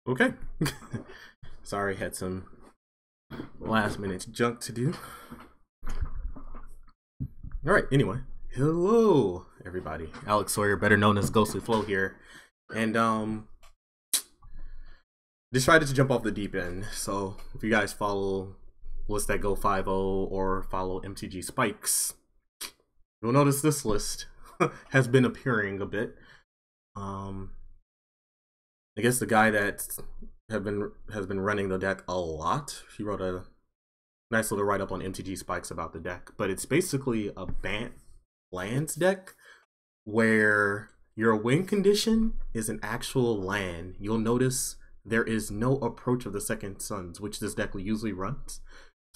Okay. Sorry, had some last minute junk to do. Alright, anyway. Hello, everybody. Alex Sawyer, better known as Ghostly Flow here. And, decided to jump off the deep end. So, if you guys follow List That Go 50 or follow MTG Spikes, you'll notice this list has been appearing a bit. I guess the guy that has been running the deck a lot. He wrote a nice little write up on MTG Spikes about the deck, but it's basically a Bant lands deck where your win condition is an actual land. You'll notice there is no approach of the second suns, which this deck usually runs.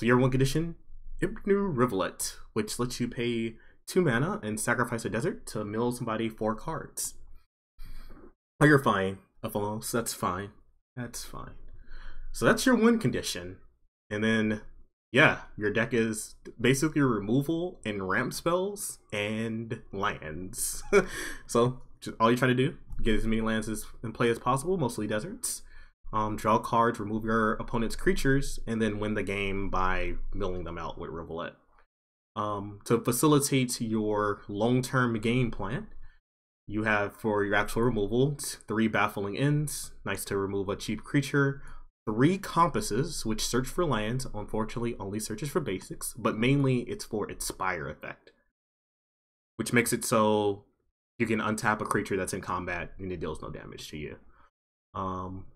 So your win condition, Ibnu Rivulet, which lets you pay 2 mana and sacrifice a desert to mill somebody 4 cards. Oh, you're fine, Alphonse. That's fine. That's fine. So that's your win condition. And then, yeah, your deck is basically removal and ramp spells and lands. So all you're trying to do, get as many lands in play as possible, mostly deserts. Draw cards, remove your opponent's creatures, and then win the game by milling them out with Rivulet. To facilitate your long-term game plan, you have for your actual removal 3 Baffling Ends, nice to remove a cheap creature, 3 Compasses, which search for lands, unfortunately only searches for basics, but mainly it's for its Spire effect, which makes it so you can untap a creature that's in combat and it deals no damage to you.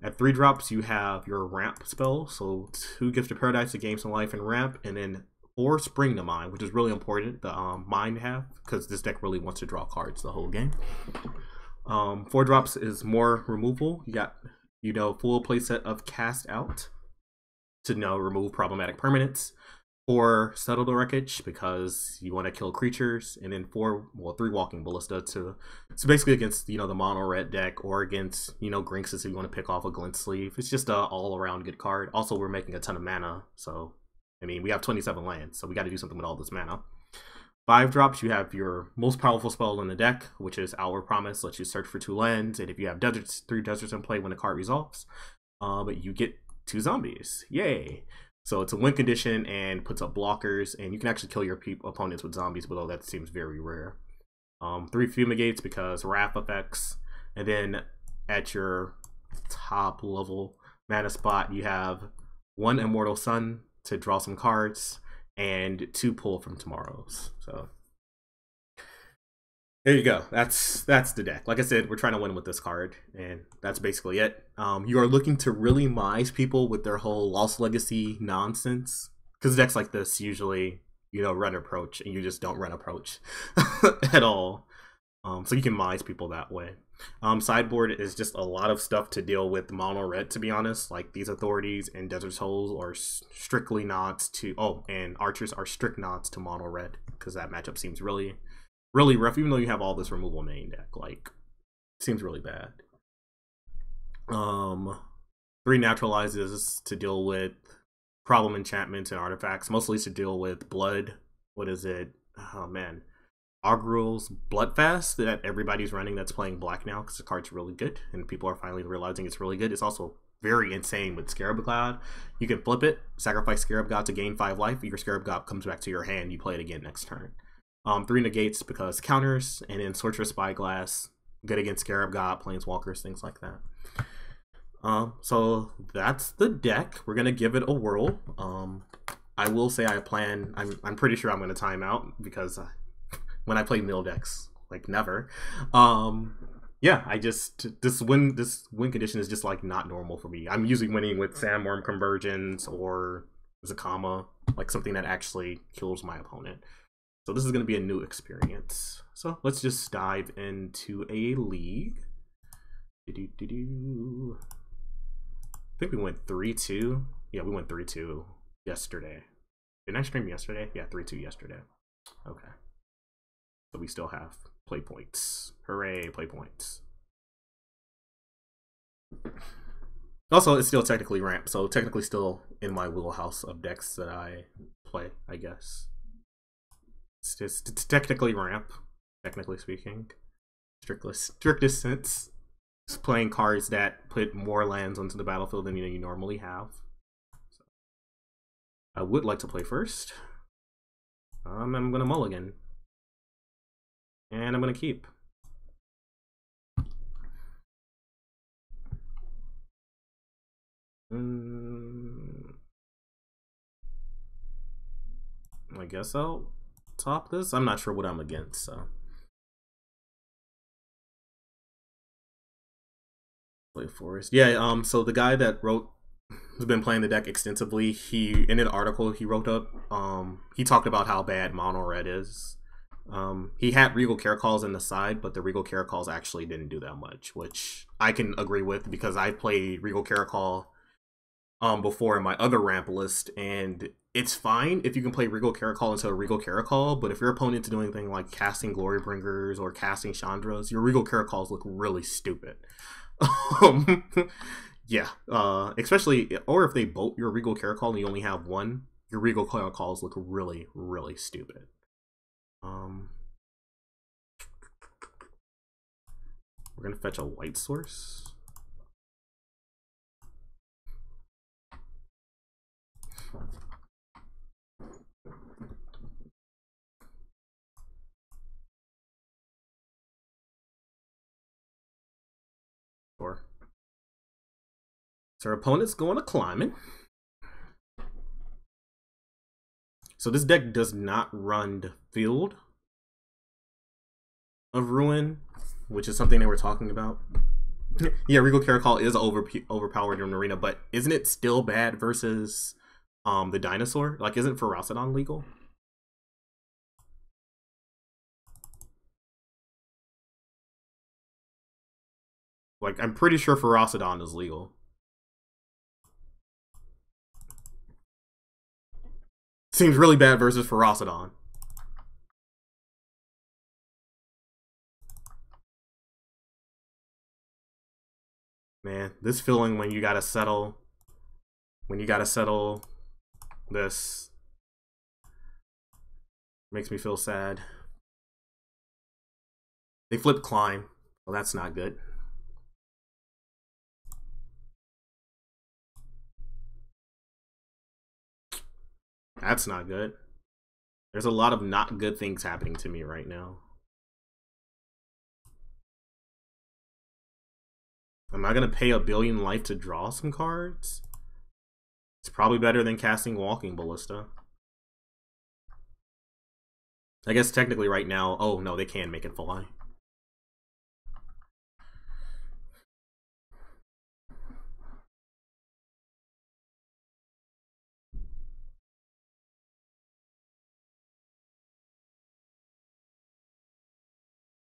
At 3 drops, you have your ramp spell, so 2 Gift of Paradise to gain some life and ramp, and then 4 Spring to Mine, which is really important, the mine to have, because this deck really wants to draw cards the whole game. 4 drops is more removal. You got, full playset of Cast Out to remove problematic permanents. 4 Settle the Wreckage, because you want to kill creatures, and then 3 Walking Ballista to basically against the mono red deck, or against Grinxes if you want to pick off a Glint Sleeve. It's just a all around good card. Also, we're making a ton of mana, so I mean, we have 27 lands, so we got to do something with all this mana. 5 drops, you have your most powerful spell in the deck, which is Outward Promise, lets you search for 2 lands, and if you have 3 deserts in play when the card resolves, but you get 2 zombies. Yay! So it's a win condition and puts up blockers, and you can actually kill your opponents with zombies, although that seems very rare. 3 Fumigates because Wrath effects, and then at your top level mana spot, you have 1 Immortal Sun to draw some cards, and 2 Pull from Tomorrow's. So there you go. That's the deck. Like I said, we're trying to win with this card, and that's basically it. You are looking to really mise people with their whole Lost Legacy nonsense, because decks like this usually run approach, and you just don't run approach at all. So you can mise people that way. Sideboard is just a lot of stuff to deal with mono red, to be honest. Like these authorities and Desert Souls are strictly nods to and archers are strict nods to mono red, because that matchup seems really rough, even though you have all this removal main deck. Like, seems really bad. 3 Naturalizes to deal with problem enchantments and artifacts, mostly to deal with blood. What is it? Oh man, Auguril's Bloodfast that everybody's running that's playing black now, because the card's really good and people are finally realizing it's really good. It's also very insane with Scarab God. You can flip it, sacrifice Scarab God to gain 5 life. Your Scarab God comes back to your hand, you play it again next turn. 3 Negates because counters, and then Sorcerous Spyglass, good against Scarab God, Planeswalkers, things like that. So that's the deck. We're gonna give it a whirl. I will say I'm pretty sure I'm gonna time out, because when I play mill decks, like never. Yeah, this win condition is just like not normal for me. I'm usually winning with Sandworm Convergence or Zakama, like something that actually kills my opponent. So this is going to be a new experience. So let's just dive into a league. I think we went 3-2. Yeah, we went 3-2 yesterday. Didn't I stream yesterday? Yeah, 3-2 yesterday. Okay. So we still have play points. Hooray, play points. Also, it's still technically ramp, so technically still in my wheelhouse of decks that I play, I guess. It's technically ramp, technically speaking. Strictest sense. playing cards that put more lands onto the battlefield than you normally have. So, I would like to play first. I'm gonna mulligan. And I'm gonna keep. I guess I'll top this. I'm not sure what I'm against, so. Play Forest. Yeah, so the guy that wrote, who's been playing the deck extensively, he, in an article he wrote up, he talked about how bad mono red is. He had Regal Caracols in the side, but the Regal Caracols actually didn't do that much, which I can agree with because I played Regal Caracol before in my other ramp list, and it's fine if you can play Regal Caracol into a Regal Caracol, but if your opponent's doing anything like casting Glorybringers or casting Chandras, your Regal Caracols look really stupid. Yeah, especially, or if they bolt your Regal Caracol and you only have one, your Regal Caracols look really, really stupid. We're gonna fetch a white source. Sure. So our opponent's going to climbing. So this deck does not run the Field of Ruin, which is something that we're talking about. Yeah, Regal Caracol is overpowered in Arena, but isn't it still bad versus the Dinosaur? Like, isn't Ferocidon legal? Like, I'm pretty sure Ferocidon is legal. Seems really bad versus Ferocidon. Man, this feeling when you gotta settle this makes me feel sad. They flip Climb. Well, that's not good. That's not good. There's a lot of not good things happening to me right now. Am I gonna pay a billion life to draw some cards? It's probably better than casting Walking Ballista. I guess technically right now, oh no, they can make it fly.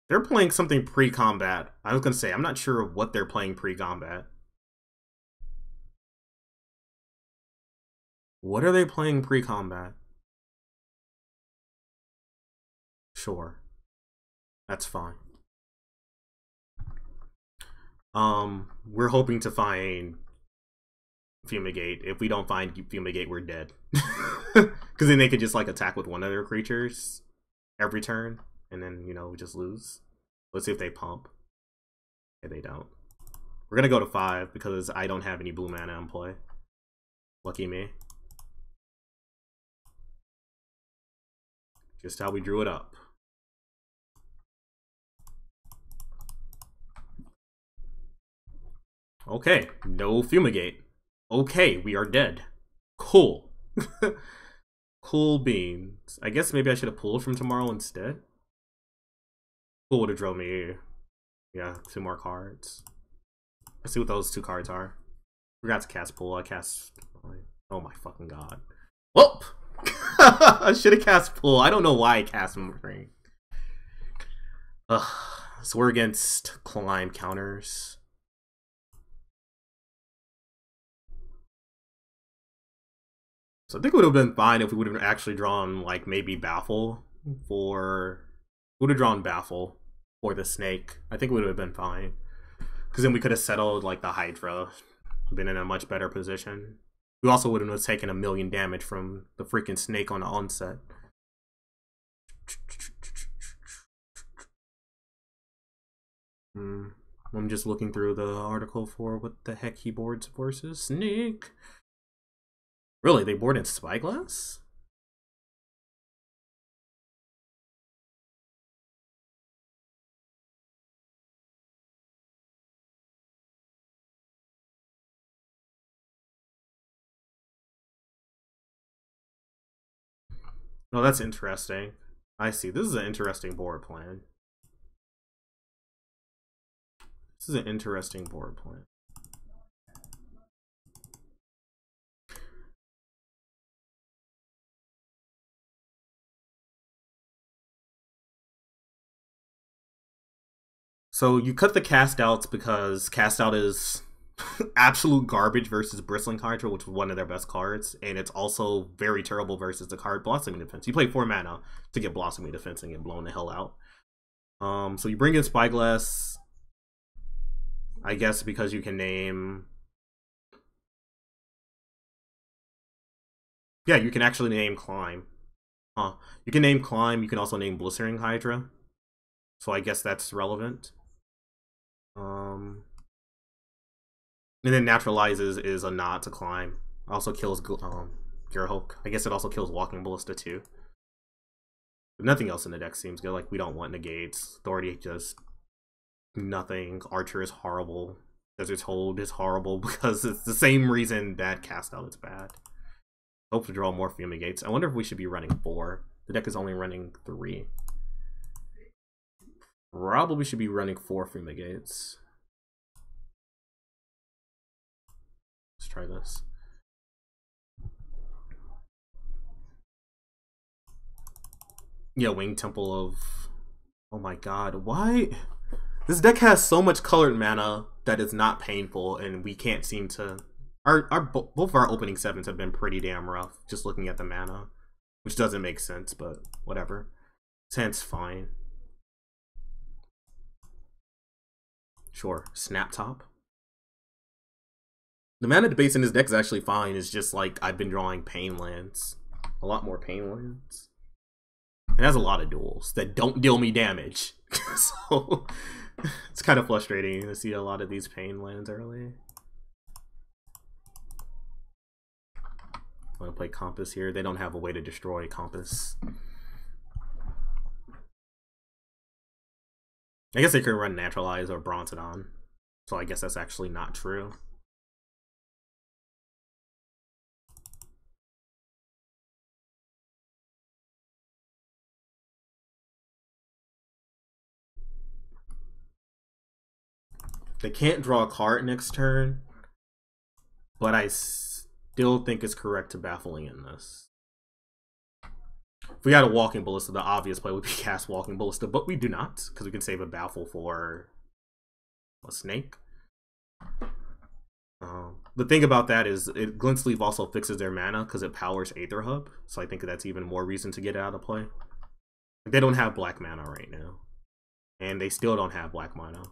They're playing something pre-combat. I was gonna say, I'm not sure what they're playing pre-combat. What are they playing pre-combat? Sure. That's fine. We're hoping to find Fumigate. If we don't find Fumigate, we're dead. Because then they could just like attack with one of their creatures every turn, and then, you know, we just lose. Let's see if they pump. Yeah, they don't. We're gonna go to 5 because I don't have any blue mana in play. Lucky me. Just how we drew it up. Okay, no Fumigate. Okay, we are dead. Cool. Cool beans. I guess maybe I should have pulled from tomorrow instead. Cool would have drove me, yeah, 2 more cards. Let's see what those 2 cards are. Forgot to cast pull. I cast. Oh my fucking god. Whoop! I should have cast pull. I don't know why I cast ring. Ugh. So we're against climb counters. So I think it would have been fine if we would have actually drawn, like, maybe Baffle for... Would have drawn Baffle for the Snake. I think it would have been fine. Because then we could have settled, like, the Hydra. Been in a much better position. We also would have taken 1,000,000 damage from the freaking Snake on the onset. I'm just looking through the article for what the heck he boards versus Snake. Really, they board in Spyglass? Oh, that's interesting. I see. This is an interesting board plan. This is an interesting board plan. So you cut the cast outs because cast out is absolute garbage versus Bristling Hydra, which was one of their best cards, and it's also very terrible versus the card Blossoming Defense. You play 4 mana to get Blossoming Defense and get blown the hell out. So you bring in Spyglass, I guess, because you can name. Yeah, you can actually name Climb. You can name Climb. You can also name Blistering Hydra. So I guess that's relevant. And then Naturalizes is a nod to Climb. Also kills Gearhulk. I guess it also kills Walking Ballista too. But nothing else in the deck seems good. Like, we don't want negates. Authority just nothing. Archer is horrible. Desert's Hold is horrible because it's the same reason that Cast Out is bad. Hope to draw more Fumigates. I wonder if we should be running 4. The deck is only running 3. Probably should be running 4 Fumigates. Let's try this. Yeah, Winged Temple of... Oh my god, why? This deck has so much colored mana that is not painful, and we can't seem to... Both of our opening 7s have been pretty damn rough, just looking at the mana. Which doesn't make sense, but whatever. 10's fine. Sure, Snap Top. The mana base in this deck is actually fine. It's just like I've been drawing Pain Lands. A lot more Pain Lands. It has a lot of duels that don't deal me damage. So it's kind of frustrating to see a lot of these Pain Lands early. I'm gonna play Compass here. They don't have a way to destroy Compass. I guess they could run Naturalize or Brontodon. So I guess that's actually not true. They can't draw a card next turn, but I still think it's correct to Baffling in this. If we had a Walking Ballista, the obvious play would be cast Walking Ballista, but we do not, because we can save a Baffle for a Snake. The thing about that is Glint Sleeve also fixes their mana because it powers Aether Hub, so I think that's even more reason to get it out of play. They don't have black mana right now, and they still don't have black mana.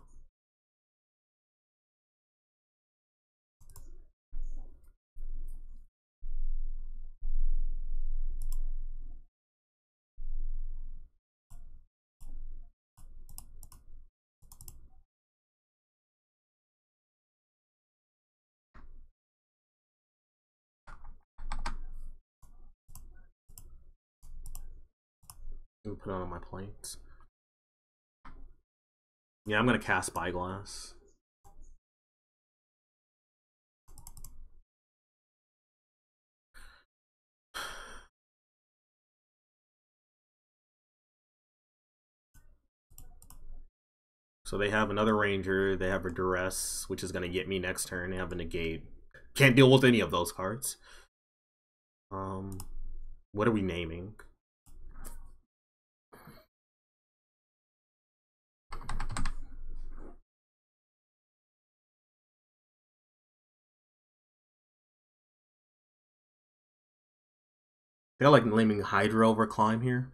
Let me put it on my plates. Yeah, I'm gonna cast Spyglass. So they have another Ranger, they have a Duress, which is gonna get me next turn, they have a Negate. Can't deal with any of those cards. What are we naming? They're like naming Hydra over Climb here.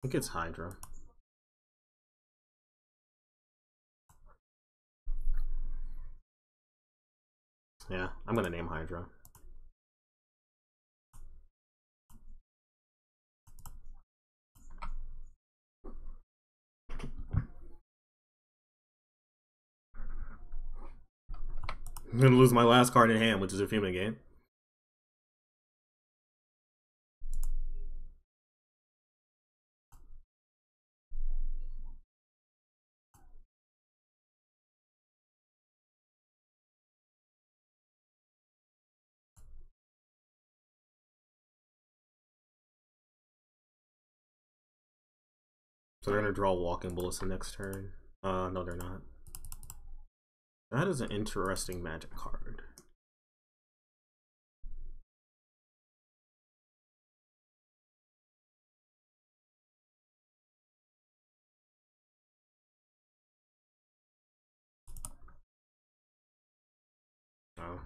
think it's Hydra. Yeah, I'm gonna name Hydra. I'm gonna lose my last card in hand, which is a Fuming game. So they're gonna draw Walking Bullets the next turn. No, they're not. That is an interesting Magic card. Oh.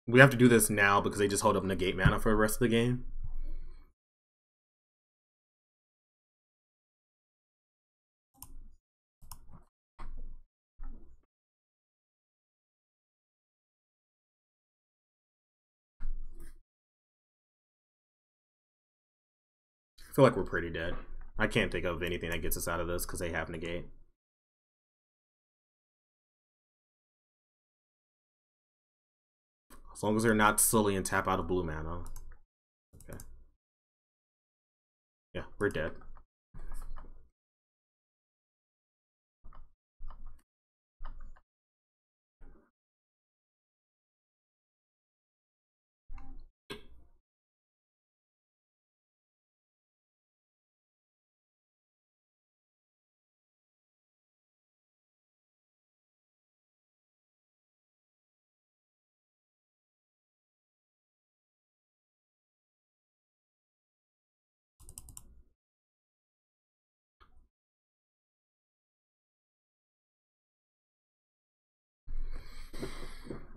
We have to do this now because they just hold up negate mana for the rest of the game. I feel like we're pretty dead. I can't think of anything that gets us out of this because they have negate. As long as they're not silly and tap out of blue mana. Okay. Yeah, we're dead.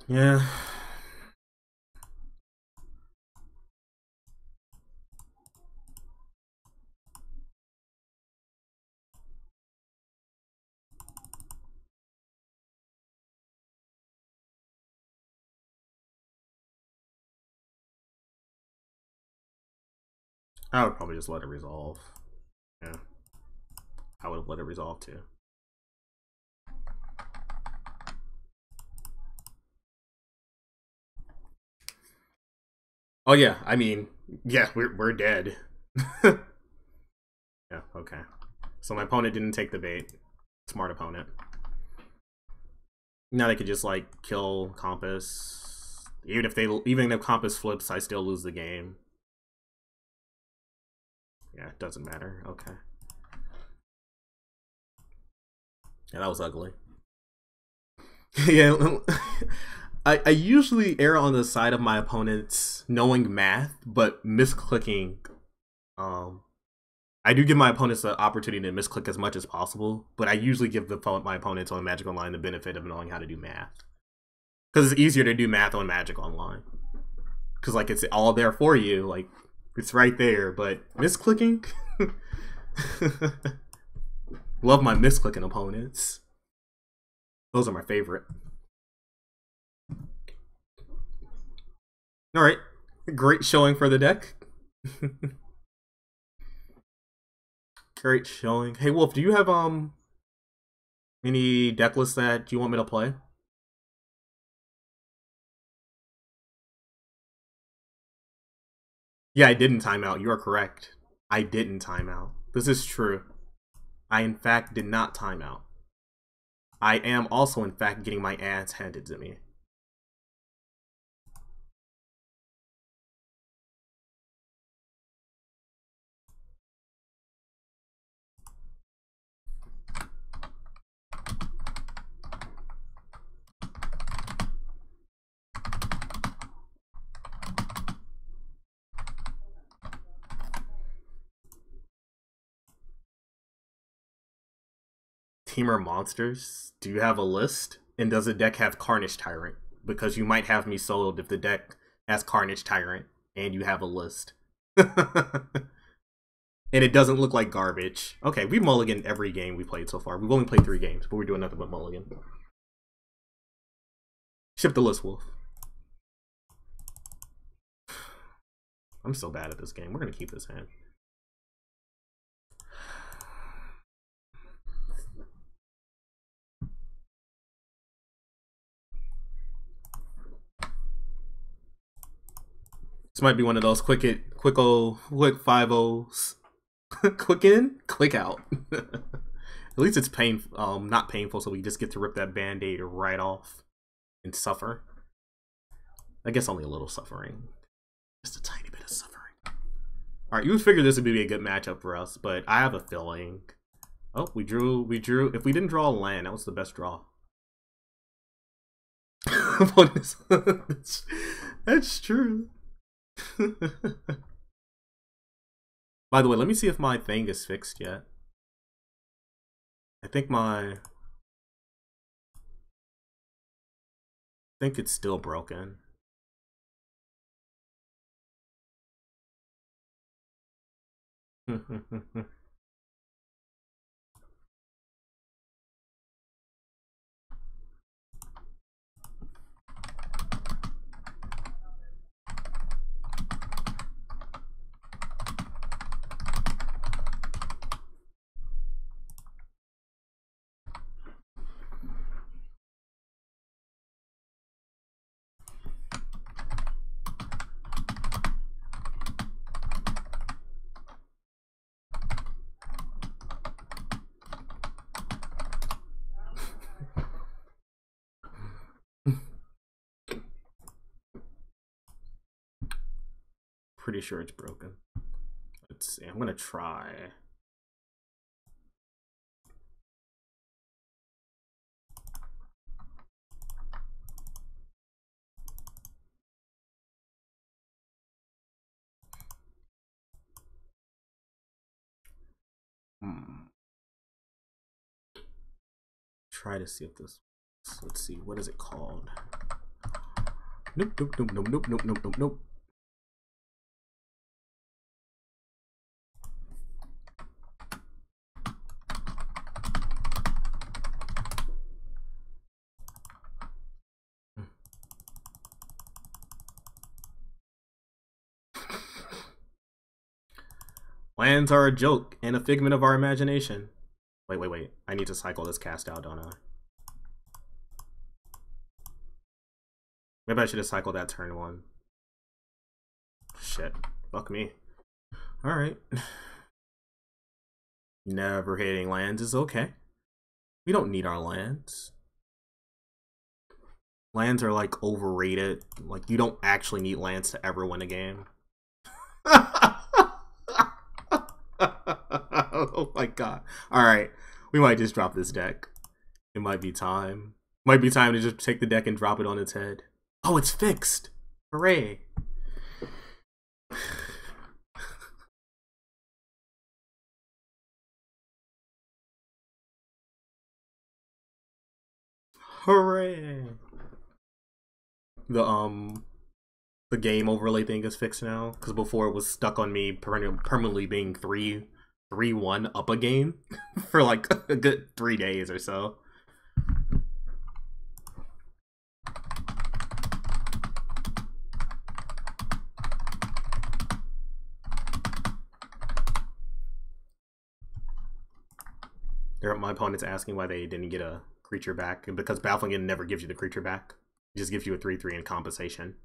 Yeah. I would probably just let it resolve. Yeah. I would have let it resolve too. Oh yeah, I mean, yeah, we're dead. Yeah, okay. So my opponent didn't take the bait. Smart opponent. Now they could just like kill Compass. Even if Compass flips, I still lose the game. Yeah, it doesn't matter. Okay. Yeah, that was ugly. Yeah, I usually err on the side of my opponents knowing math, but misclicking. I do give my opponents the opportunity to misclick as much as possible, but I usually give my opponents on Magic Online the benefit of knowing how to do math. Because it's easier to do math on Magic Online. Because, like, it's all there for you. Like, it's right there, but misclicking? Love my misclicking opponents. Those are my favorite. All right, great showing for the deck. Great showing. Hey Wolf, do you have any deck lists that you want me to play? Yeah, I didn't time out. You are correct. I didn't time out. This is true. I in fact did not time out. I am also in fact getting my ass handed to me. Teamer monsters? Do you have a list? And does the deck have Carnage Tyrant? Because you might have me soloed if the deck has Carnage Tyrant and you have a list. And it doesn't look like garbage. Okay, we mulliganed every game we played so far. We've only played 3 games, but we're doing nothing but mulligan. Ship the list, Wolf. I'm so bad at this game. We're gonna keep this hand. This might be one of those quick 5-0s. Quick in, quick out. At least it's not painful, so we just get to rip that band-aid right off and suffer. I guess only a little suffering. Just a tiny bit of suffering. Alright, you would figure this would be a good matchup for us, but I have a feeling. Oh, we drew. If we didn't draw a land, that was the best draw. That's true. By the way, let me see if my thing is fixed yet. I think it's still broken. Pretty sure it's broken. Let's see. I'm gonna try. Try to see if this. Let's see. What is it called? Nope. Nope. Nope. Nope. Nope. Nope. Nope. Nope. Nope. Lands are a joke and a figment of our imagination. Wait. I need to cycle this cast out, don't I? Maybe I should have cycled that turn 1. Shit. Fuck me. Alright. Never hitting lands is okay. We don't need our lands. Lands are like overrated. Like you don't actually need lands to ever win a game. Oh my god. Alright. We might just drop this deck. It might be time. Might be time to just take the deck and drop it on its head. Oh, it's fixed. Hooray. Hooray. The game overlay thing is fixed now, because before it was stuck on me permanently being 3-1 up a game for like a good 3 days or so. My opponent's asking why they didn't get a creature back. Because Baffling End never gives you the creature back. It just gives you a 3/3 in compensation.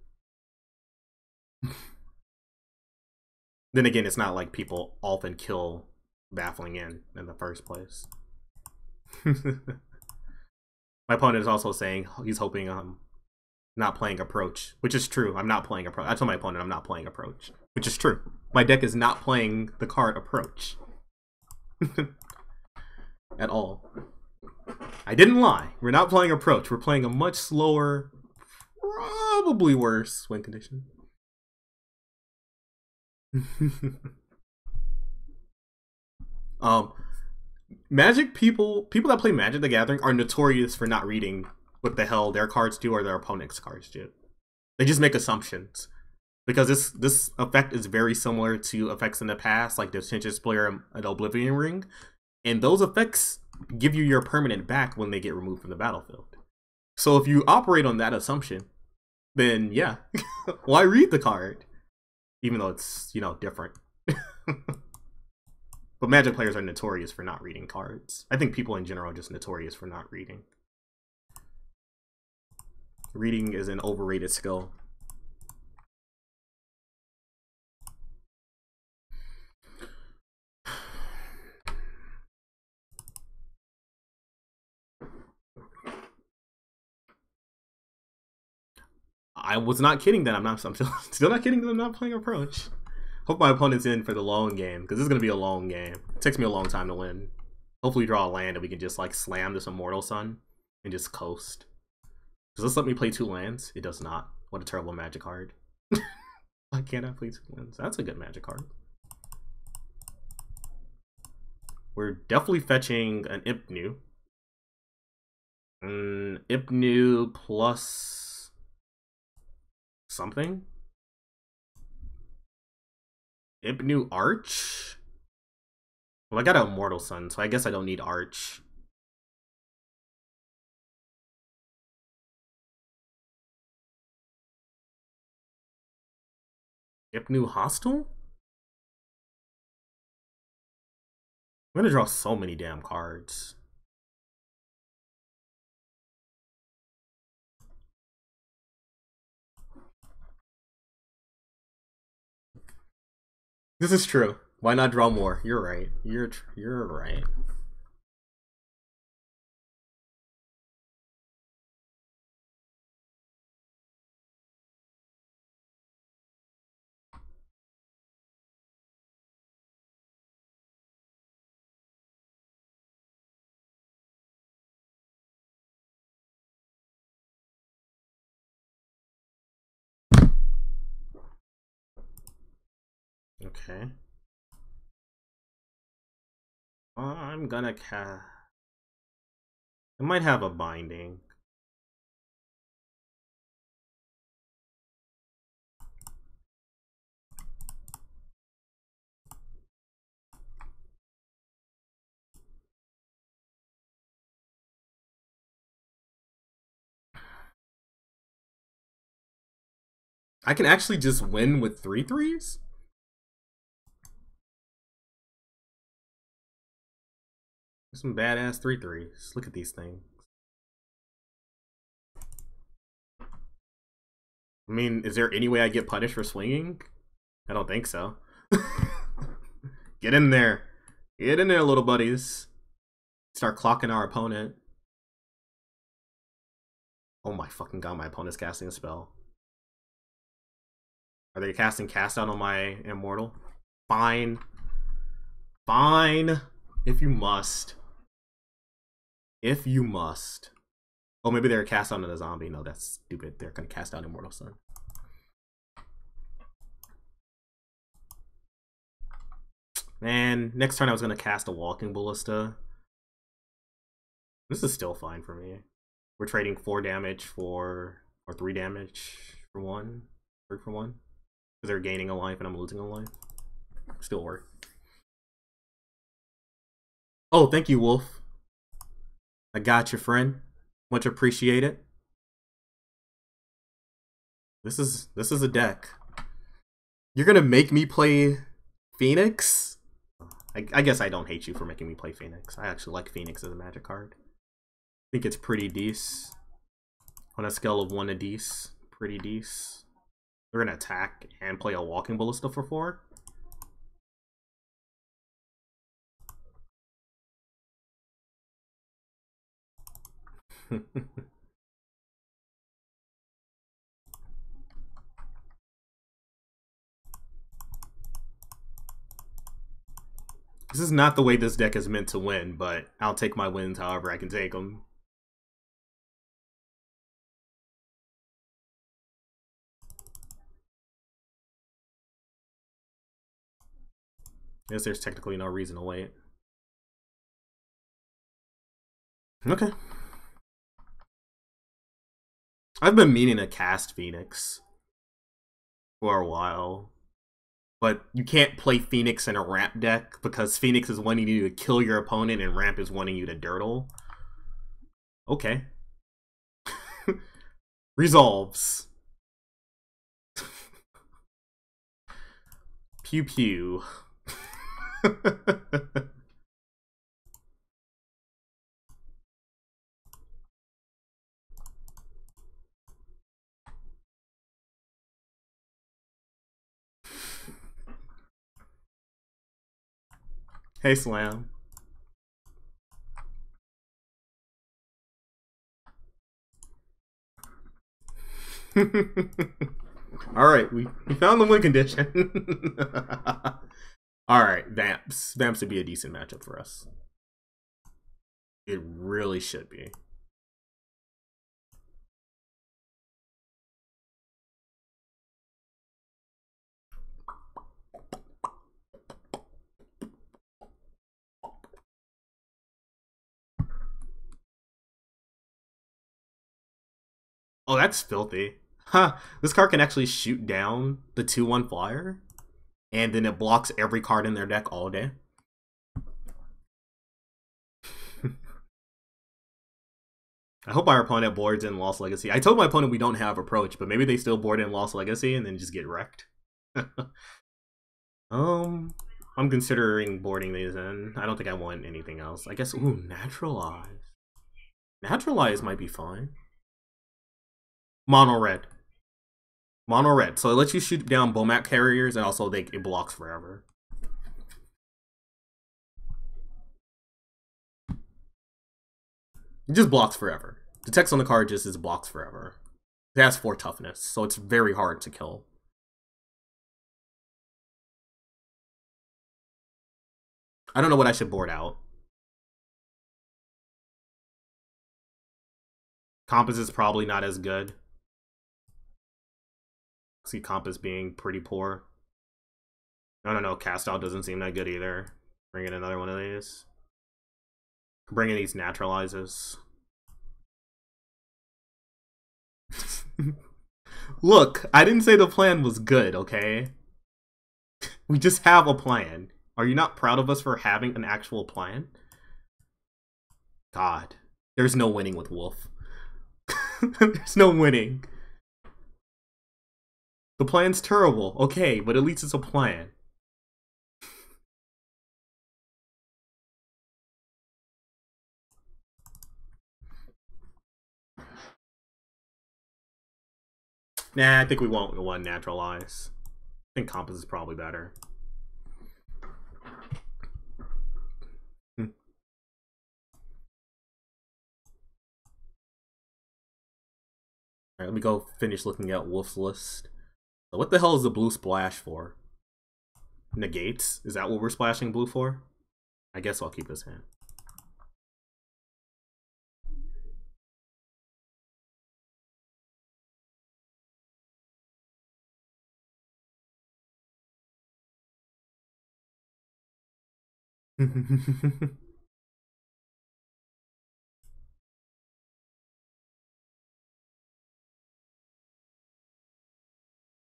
Then again, it's not like people often kill Baffling End in the first place. My opponent is also saying he's hoping not playing Approach, which is true. I'm not playing Approach. I told my opponent I'm not playing Approach, which is true. My deck is not playing the card Approach. At all. I didn't lie. We're not playing Approach. We're playing a much slower, probably worse win condition. Magic people that play Magic the Gathering are notorious for not reading what the hell their cards do or their opponent's cards do. They just make assumptions. Because this effect is very similar to effects in the past, like the Tension Splitter and Oblivion Ring. And those effects give you your permanent back when they get removed from the battlefield. So if you operate on that assumption, then yeah, why read the card? Even though it's, you know, different. But Magic players are notorious for not reading cards. I think people in general are just notorious for not reading. Reading is an overrated skill. I was not kidding that I'm still not kidding that I'm not playing Approach. Hope my opponent's in for the long game, because this is going to be a long game. It takes me a long time to win. Hopefully draw a land and we can just like slam this Immortal Sun and just coast. Does this let me play 2 lands? It does not. What a terrible Magic card. Why can't I play 2 lands? That's a good Magic card. We're definitely fetching an Ipnu. Ipnu plus something? Ipnu Arch? Well, I got an Immortal Sun, so I guess I don't need Arch. Ipnu Hostile? I'm gonna draw so many damn cards. This is true. Why not draw more? You're right. You're right. Okay. I'm gonna cast. I might have a binding. I can actually just win with 3/3s? Some badass 3/3s. Look at these things. I mean, is there any way I get punished for swinging? I don't think so. Get in there. Get in there, little buddies. Start clocking our opponent. Oh my fucking god, my opponent's casting a spell. Are they casting Cast Out on my Immortal? Fine. Fine. If you must. If you must. Oh, maybe they're cast out on a zombie. No, that's stupid. They're gonna cast out Immortal Sun. Man, next turn I was gonna cast a Walking Ballista. This is still fine for me. We're trading 4 damage for, or 3 damage for 1. 3 for 1. Because they're gaining a life and I'm losing a life. Still work. Oh, thank you, Wolf. I got you, friend. Much appreciated. This is a deck. You're gonna make me play Phoenix? I guess I don't hate you for making me play Phoenix. I actually like Phoenix as a Magic card. I think it's pretty decent. On a scale of 1 to decent, pretty decent. They're gonna attack and play a Walking Ballista for 4. This is not the way this deck is meant to win, but I'll take my wins however I can take them. I guess there's technically no reason to wait. Okay. I've been meaning to cast Phoenix for a while. But you can't play Phoenix in a ramp deck because Phoenix is wanting you to kill your opponent and ramp is wanting you to dirtle. Okay. Resolves. Pew pew. Hey, Slam. Alright, we found the win condition. Alright, Vamps. Vamps would be a decent matchup for us. It really should be. Oh, that's filthy. Huh. This card can actually shoot down the 2/1 flyer, and then it blocks every card in their deck all day. I hope our opponent boards in Lost Legacy. I told my opponent we don't have Approach, but maybe they still board in Lost Legacy and then just get wrecked. I'm considering boarding these in. I don't think I want anything else. I guess, ooh, Naturalize. Naturalize might be fine. Mono red. Mono red. So it lets you shoot down Bomat carriers and also it blocks forever. It just blocks forever. The text on the card just is blocks forever. It has 4 toughness, so it's very hard to kill. I don't know what I should board out. Compass is probably not as good. See Compass being pretty poor. I don't know, Cast Out doesn't seem that good either. Bring in another one of these. Bring in these Naturalizes. Look, I didn't say the plan was good, okay? We just have a plan. Are you not proud of us for having an actual plan? God, there's no winning with Wolf. There's no winning. The plan's terrible, okay, but at least it's a plan. Nah, I think we won't one Naturalize. I think Compass is probably better. Alright, let me go finish looking at Wolf's list. So what the hell is the blue splash for? Negates? Is that what we're splashing blue for? I guess I'll keep this hand.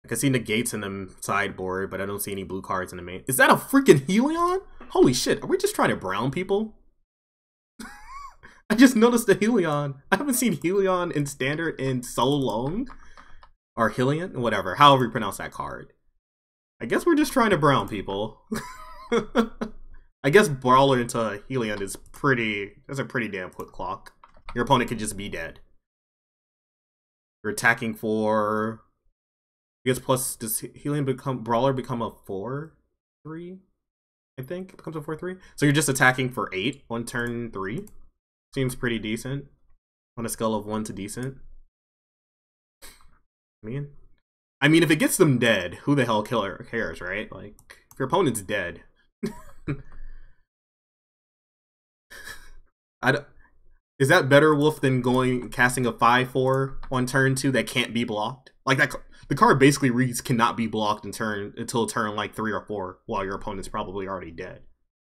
I can see negates in the sideboard, but I don't see any blue cards in the main. Is that a freaking Helion? Holy shit, are we just trying to brown people? I just noticed the Helion. I haven't seen Helion in Standard in so long. Or Helion? Whatever, however you pronounce that card. I guess we're just trying to brown people. I guess Brawler into Helion is that's a pretty damn quick clock. Your opponent could just be dead. You're attacking for, I guess plus, does Brawler become a 4/3? I think it becomes a 4/3. So you're just attacking for 8 on turn 3. Seems pretty decent. On a scale of 1 to decent. I mean, if it gets them dead, who the hell cares, right? Like, if your opponent's dead. Is that better, Wolf, than casting a 5/4 on turn 2 that can't be blocked? Like, the card basically reads cannot be blocked until turn like 3 or 4, while your opponent's probably already dead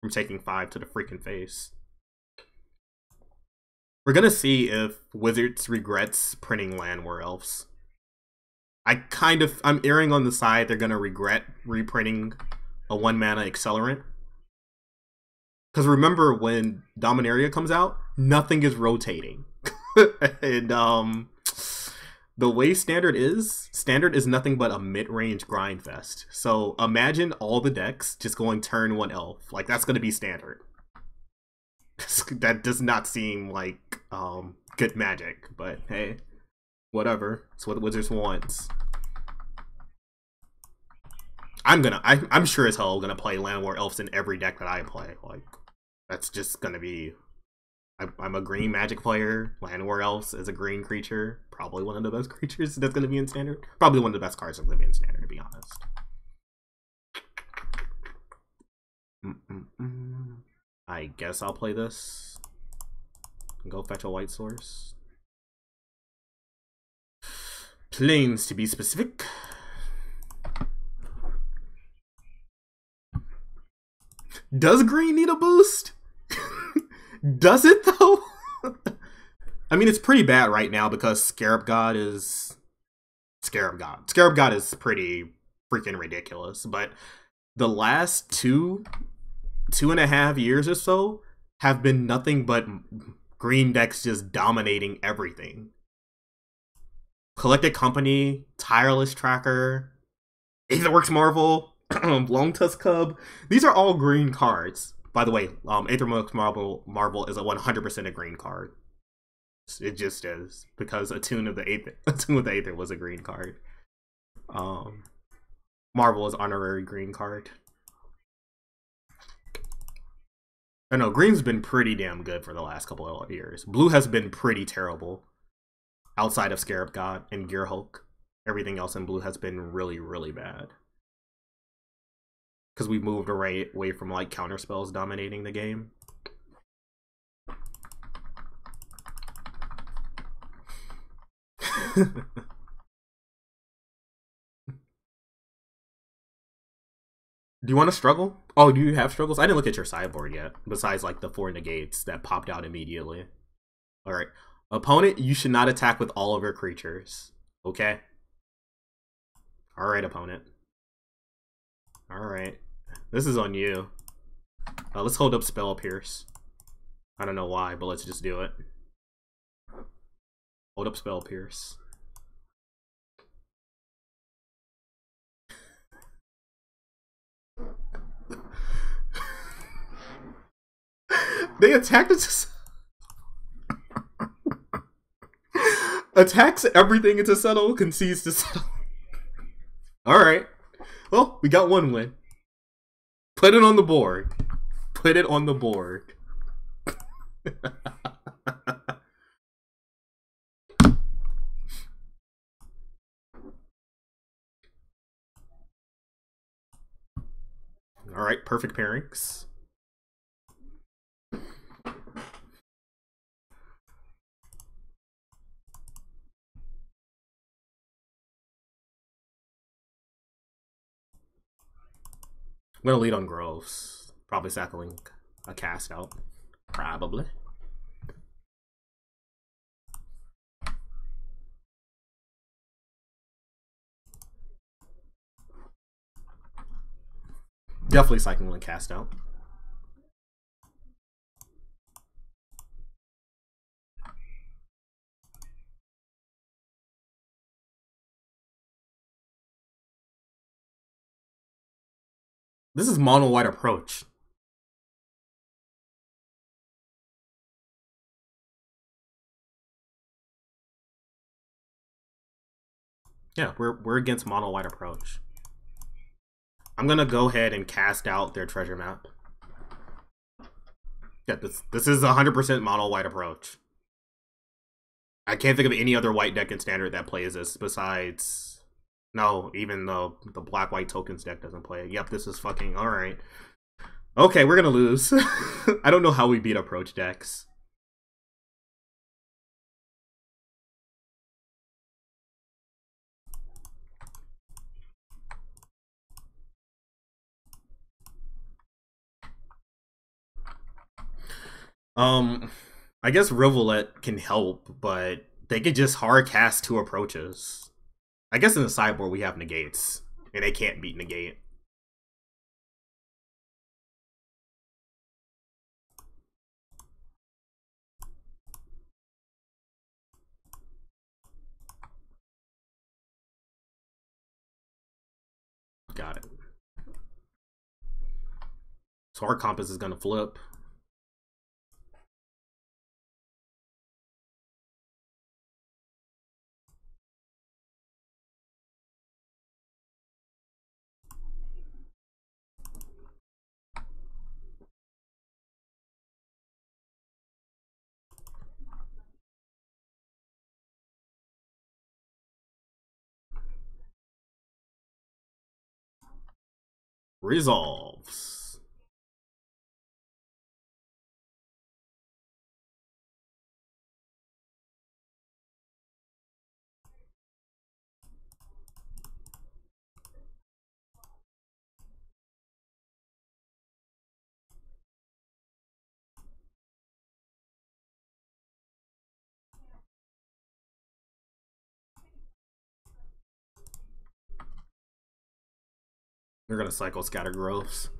from taking 5 to the freaking face. We're gonna see if Wizards regrets printing Land War Elves. I'm erring on the side they're gonna regret reprinting a 1-mana Accelerant. Because remember, when Dominaria comes out, nothing is rotating. And the way Standard is nothing but a mid-range grind fest. So imagine all the decks just going turn 1 Elf. Like, that's gonna be Standard. That does not seem like good magic, but hey, whatever. It's what Wizards wants. I'm sure as hell gonna play Land War Elves in every deck that I play. Like, that's just gonna be. I'm a green magic player. Land War Elves is a green creature. Probably one of the best creatures that's gonna be in Standard. Probably one of the best cards that's gonna be in Standard, to be honest. I guess I'll play this. Go fetch a white source. Plains, to be specific. Does green need a boost? Does it, though? I mean, it's pretty bad right now because Scarab God is... Scarab God is pretty freaking ridiculous, but the last 2.5 years or so have been nothing but green decks just dominating everything. Collected Company, Tireless Tracker, Aetherworks Marvel, Long Tusk Cub. These are all green cards. By the way, Aetherworks Marvel is a 100% a green card. It just is, because Attune with the Aether was a green card. Marvel is honorary green card. I know, green's been pretty damn good for the last couple of years. Blue has been pretty terrible. Outside of Scarab God and Gear Hulk. Everything else in blue has been really, really bad. Because we moved away from, like, counterspells dominating the game. Do you want to struggle? Oh, do you have struggles? I didn't look at your sideboard yet. Besides, like, the 4 negates that popped out immediately. Alright. Opponent, you should not attack with all of your creatures. Okay? Alright, opponent. Alright. This is on you. Let's hold up Spell Pierce. I don't know why, but let's just do it. Hold up Spell Pierce. They attacked us. Attacks everything into settle, concedes to settle. Alright. Well, we got one win. Put it on the board. Put it on the board. Alright, perfect pairings. I'm gonna lead on Groves. Probably sackling a cast out. Probably. Definitely cycling a cast out. This is mono white approach. Yeah, we're against mono white approach. I'm gonna go ahead and cast out their treasure map. Yeah, this is 100% mono white approach. I can't think of any other white deck in standard that plays this besides. No, even the black white tokens deck doesn't play it. Yep, this is fucking alright. Okay, we're gonna lose. I don't know how we beat approach decks. I guess Rivulet can help, but they could just hard cast 2 approaches. I guess in the sideboard we have negates, and they can't beat negate. Got it. So our compass is gonna flip. Resolves. We're gonna cycle Scatter Growths.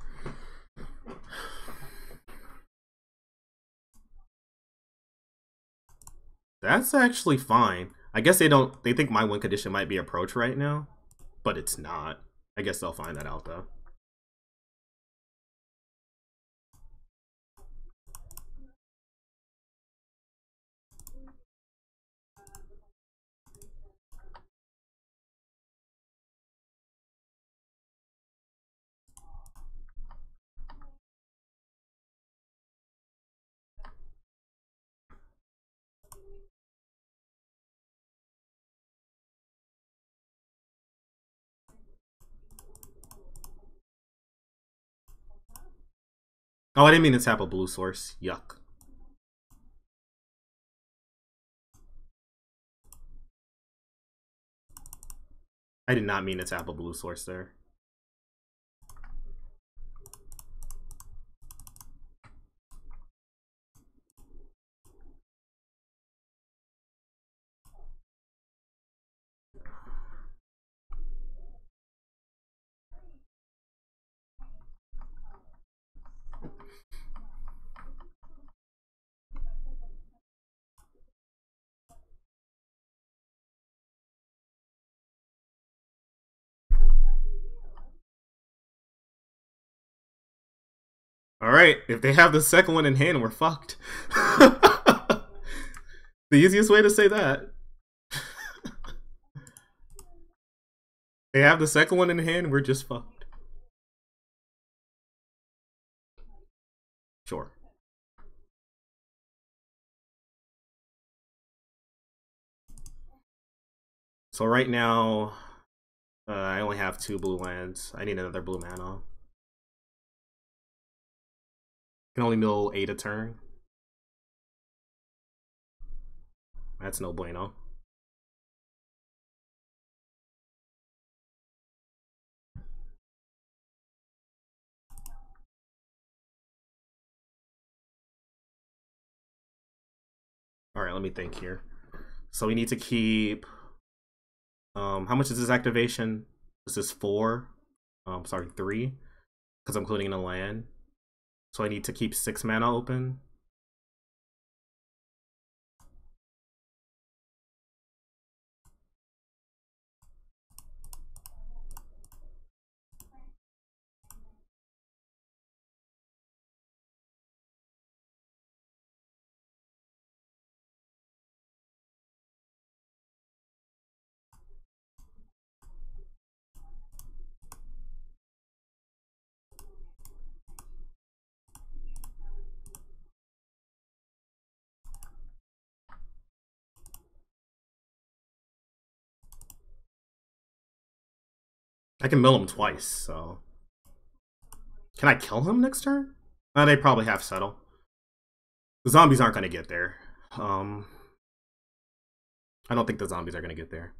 That's actually fine. I guess they think my win condition might be approach right now, but it's not. I guess they'll find that out though. Oh, I didn't mean to tap a blue source. Yuck. I did not mean to tap a blue source there. Alright, if they have the second one in hand, we're fucked. The easiest way to say that. They have the second one in hand, we're just fucked. Sure. So right now, I only have 2 blue lands. I need another blue mana. Can only mill 8 a turn. That's no bueno. Alright, let me think here. So we need to keep... how much is this activation? This is 4. Sorry, 3. Because I'm including in a land. So I need to keep 6 mana open. I can mill him twice, so... Can I kill him next turn? They probably have settle. The zombies aren't going to get there. I don't think the zombies are going to get there.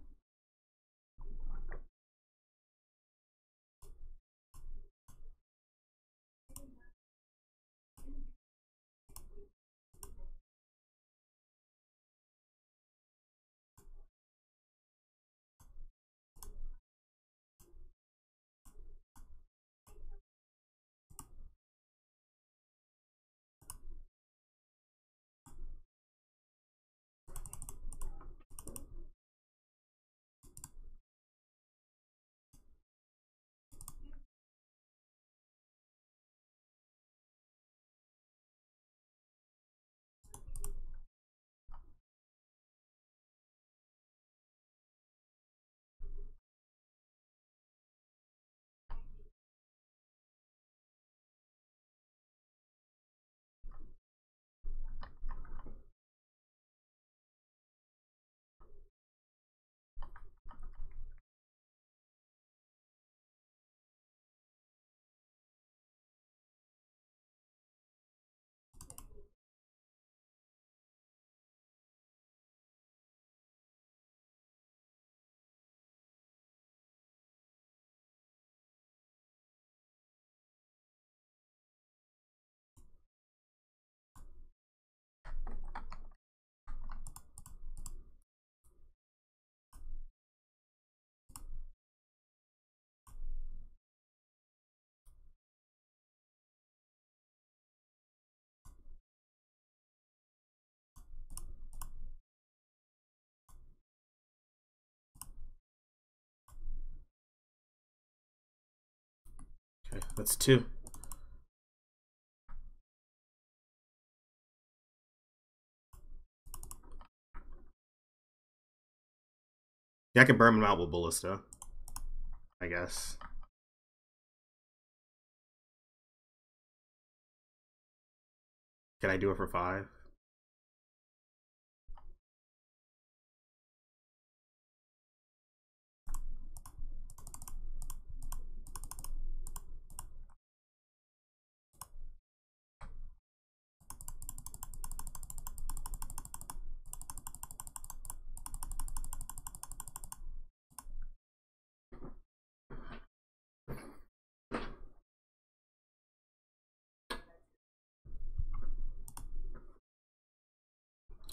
Okay, that's 2. Yeah, I can burn him out with Ballista, I guess. Can I do it for 5?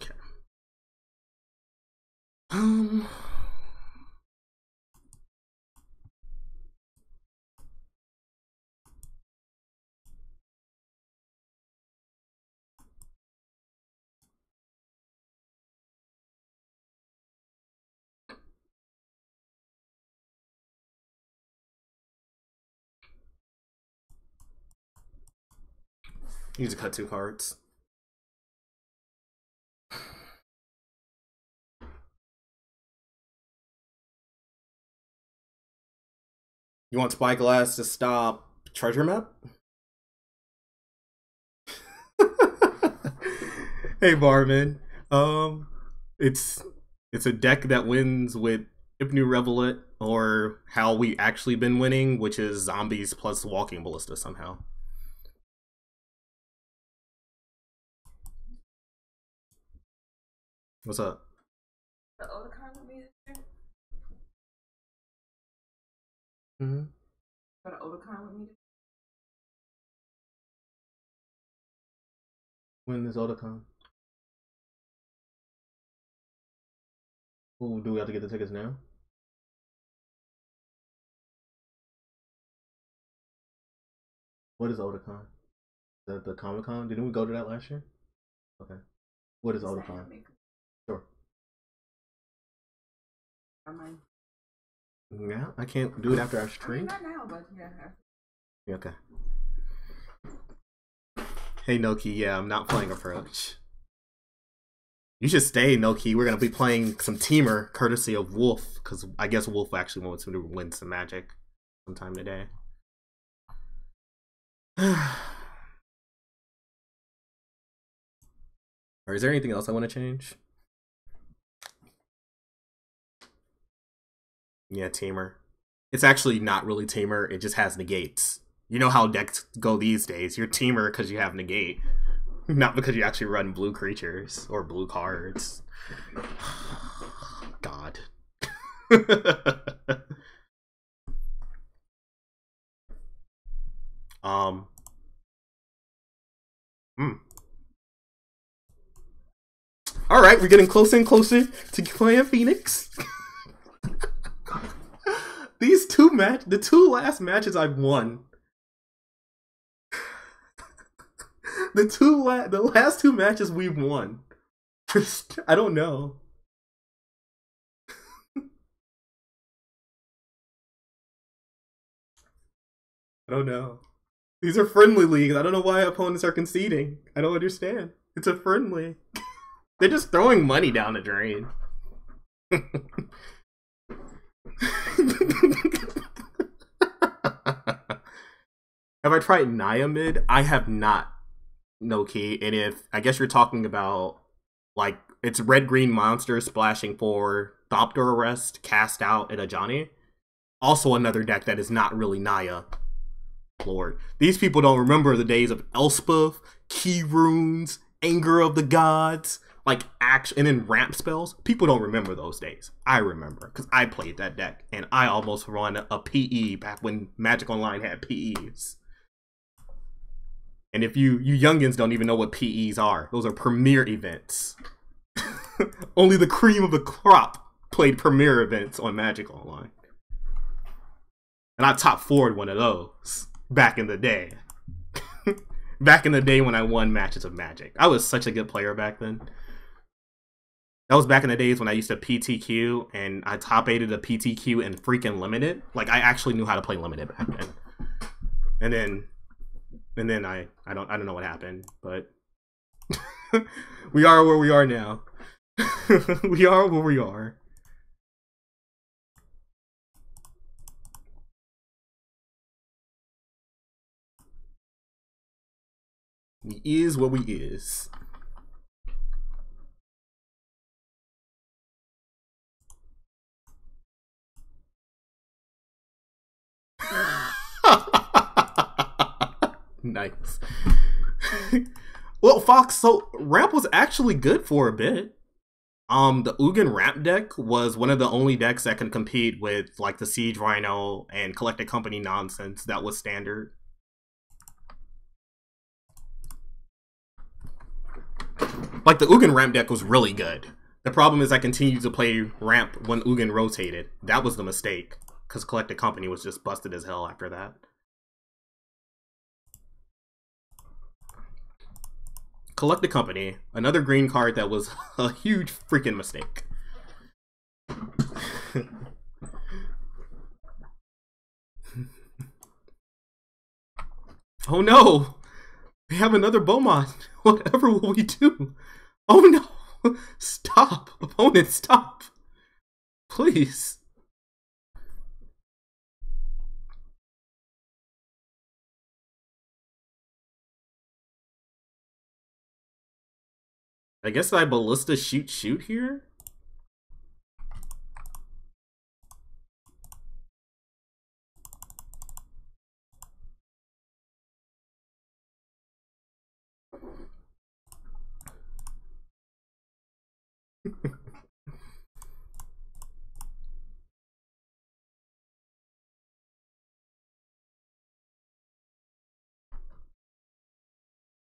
Okay. Need to cut 2 cards. You want Spyglass to stop Treasure Map? Hey Barman. It's a deck that wins with Hypnu Revelant, or how we actually been winning, which is zombies plus walking ballista somehow. What's up? The Otakon with me this year? Mm-hmm. Got an Otakon with me this When is Otakon? Ooh, do we have to get the tickets now? What is Otakon? Is that the Comic Con? Didn't we go to that last year? Okay. What is Otakon? Sure. Yeah, I can't do it after our stream. Not now, but yeah. Okay. Hey Noki, yeah, I'm not playing Approach. You should stay, Noki. We're gonna be playing some Teamer, courtesy of Wolf, because I guess Wolf actually wants to win some Magic sometime today. Or is there anything else I want to change? Yeah, Teamer. It's actually not really Tamer. It just has negates. You know how decks go these days. You're Tamer because you have negate, not because you actually run blue creatures or blue cards. God. um. All right, we're getting closer and closer to playing Phoenix. The two last matches I've won. The last two matches we've won. I don't know. I don't know. These are friendly leagues. I don't know why opponents are conceding. I don't understand. It's a friendly. They're just throwing money down the drain. Have I tried Niamid? I have not. No key. And if I guess you're talking about like it's red green monsters splashing for Thopter Arrest, Cast Out, and Ajani. Also another deck that is not really Naya. Lord. These people don't remember the days of Elspeth, Key Runes, Anger of the Gods, like action, and then ramp spells. People don't remember those days. I remember because I played that deck and I almost won a PE back when Magic Online had PEs. And if you youngins don't even know what PEs are, those are premier events. Only the cream of the crop played premier events on Magic Online. And I top forward one of those back in the day. Back in the day when I won matches of Magic. I was such a good player back then. That was back in the days when I used to PTQ and I top 8'd a PTQ in freaking Limited. Like I actually knew how to play Limited back then. And then I don't know what happened, but we are where we are now. We are where we are. We is what we is. Nice. Well, Fox, so Ramp was actually good for a bit. The Ugin Ramp deck was one of the only decks that can compete with like the Siege Rhino and Collected Company nonsense that was standard. Like the Ugin Ramp deck was really good. The problem is I continued to play Ramp when Ugin rotated. That was the mistake, because Collected Company was just busted as hell after that. Collected Company, another green card that was a huge freaking mistake. Oh no! We have another Beaumont. Whatever will we do? Oh no! Stop! Opponent, stop! Please. I guess I Ballista shoot here?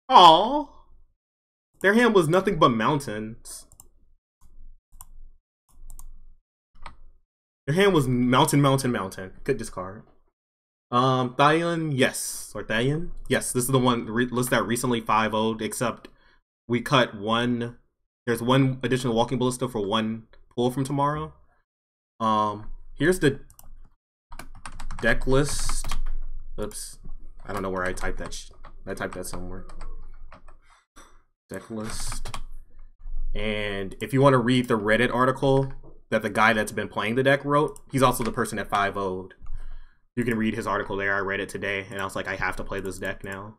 Aww. Their hand was nothing but mountains. Their hand was mountain. Good discard. Thayan, yes. Or Thayan? Yes, this is the one list that recently 5-0'd, except we cut one. There's one additional Walking Ballista for one pull from tomorrow. Here's the deck list. Oops. I don't know where I typed that. I typed that somewhere. Deck list. And if you want to read the Reddit article that the guy that's been playing the deck wrote, he's also the person that 5-0'd. You can read his article there. I read it today, and I was like, I have to play this deck now.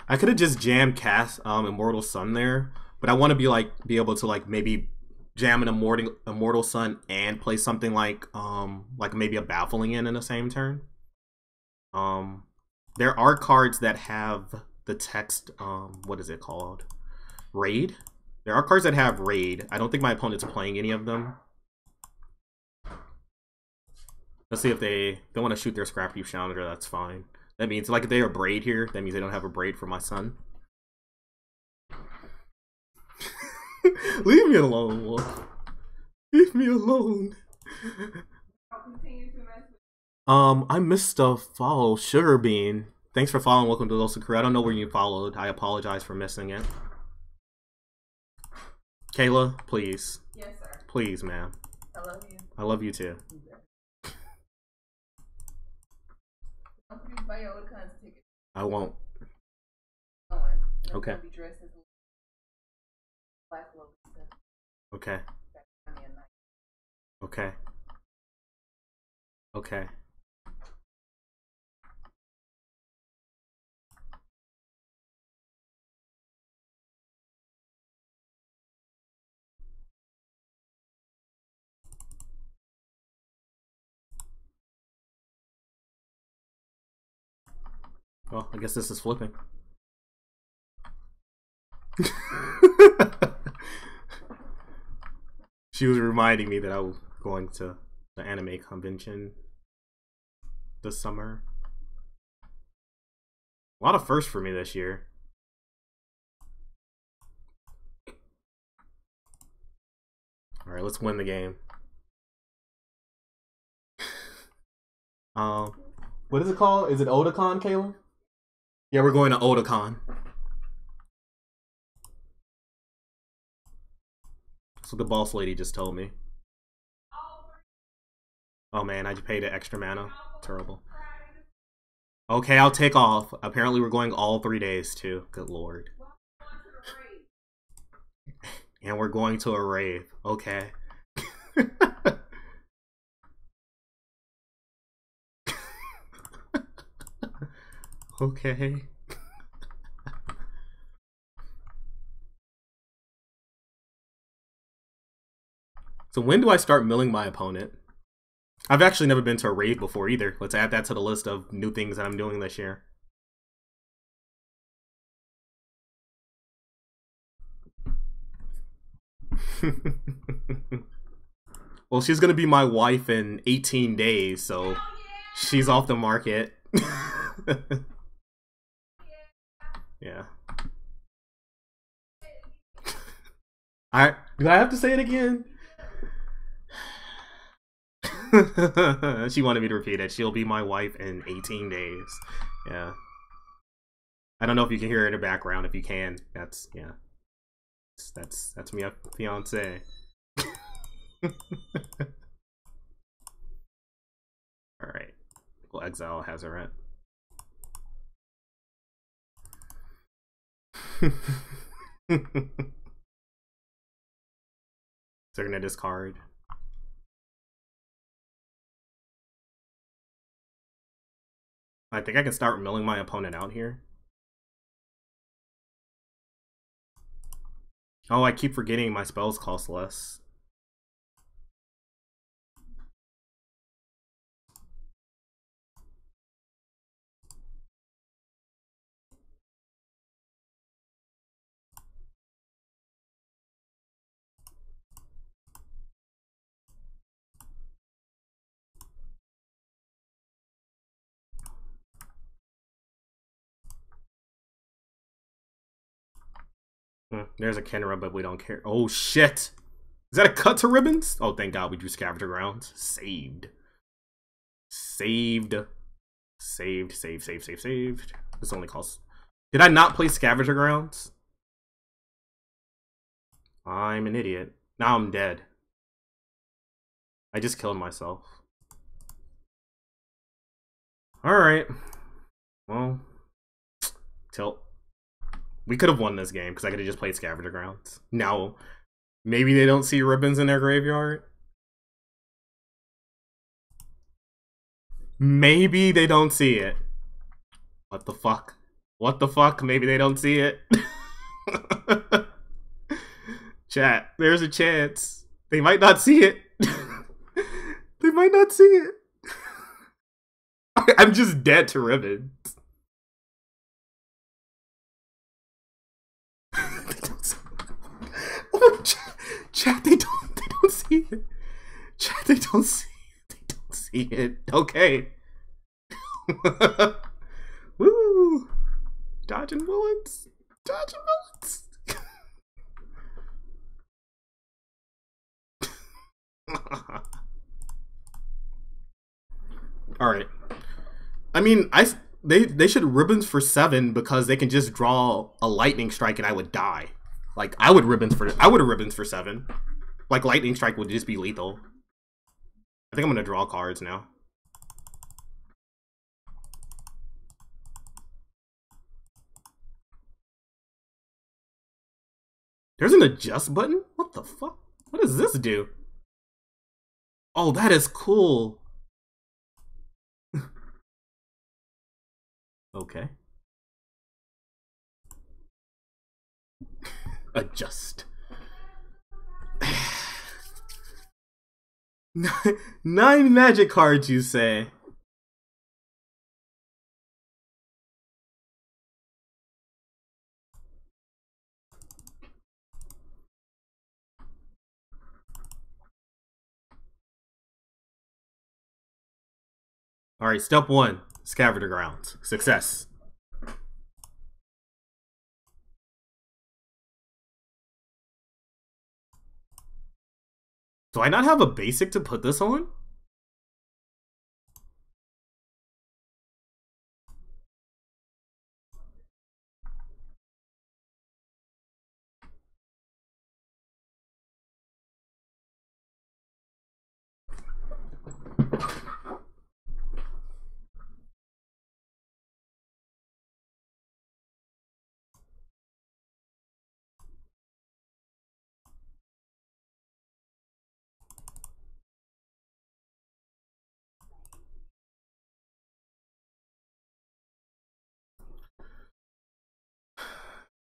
I could have just jammed cast Immortal Sun there, but I want to be able to like maybe jam an Immortal Sun and play something like maybe a Baffling in the same turn. There are cards that have the text what is it called? Raid? There are cards that have Raid. I don't think my opponent's playing any of them. Let's see if they want to shoot their Scrap Heap Challenger, that's fine. That means, like, if they are Braid here, that means they don't have a Braid for my son. Leave me alone, Wolf. Leave me alone. I missed a follow. Sugar Bean. Thanks for following. Welcome to Los Career. I don't know where you followed. I apologize for missing it. Kayla, please. Yes, sir. Please, ma'am. I love you. I love you too. Buy your Otakons ticket. I won't. Okay. Be dressed as Black Lotus. Okay. Okay. Okay. Well, I guess this is flipping. She was reminding me that I was going to the anime convention this summer. A lot of firsts for me this year. Alright, let's win the game. What is it called? Is it Otakon, Caleb? Yeah, we're going to Otakon. That's what the boss lady just told me. Oh man, I just paid an extra mana. Terrible. Okay, I'll take off. Apparently we're going all 3 days too. Good lord. And we're going to a rave. Okay. Okay. So when do I start milling my opponent? I've actually never been to a raid before either. Let's add that to the list of new things that I'm doing this year. Well, she's gonna be my wife in 18 days, so she's off the market. Yeah. Do I have to say it again? She wanted me to repeat it. She'll be my wife in 18 days. Yeah. I don't know if you can hear her in the background. If you can, that's yeah. That's me, a fiance. All right. Well, Exile has her at. They're gonna discard. I think I can start milling my opponent out here. Oh, I keep forgetting my spells cost less. There's a Kenra, but we don't care. Oh shit! Is that a cut to ribbons? Oh, thank God we drew Scavenger Grounds. Saved. Saved. Saved, saved, saved, saved, saved. This only costs... Did I not play Scavenger Grounds? I'm an idiot. Now I'm dead. I just killed myself. Alright. Well. Tilt. We could have won this game because I could have just played Scavenger Grounds. Now, maybe they don't see ribbons in their graveyard. Maybe they don't see it. What the fuck? What the fuck? Maybe they don't see it. Chat, there's a chance. They might not see it. They might not see it. I'm just dead to ribbons. Oh, chat, they don't see it. Chat, they don't see it. They don't see it. Okay. Woo! Dodging bullets. Dodging bullets. All right. I mean, they should ribbons for 7 because they can just draw a lightning strike and I would die. Like I would have ribbons for 7. Like lightning strike would just be lethal. I think I'm gonna draw cards now. There's an adjust button? What the fuck? What does this do? Oh, that is cool. Okay. Adjust. 9 magic cards, you say? Alright, step 1. Scavenger grounds. Success. Do I not have a basic to put this on?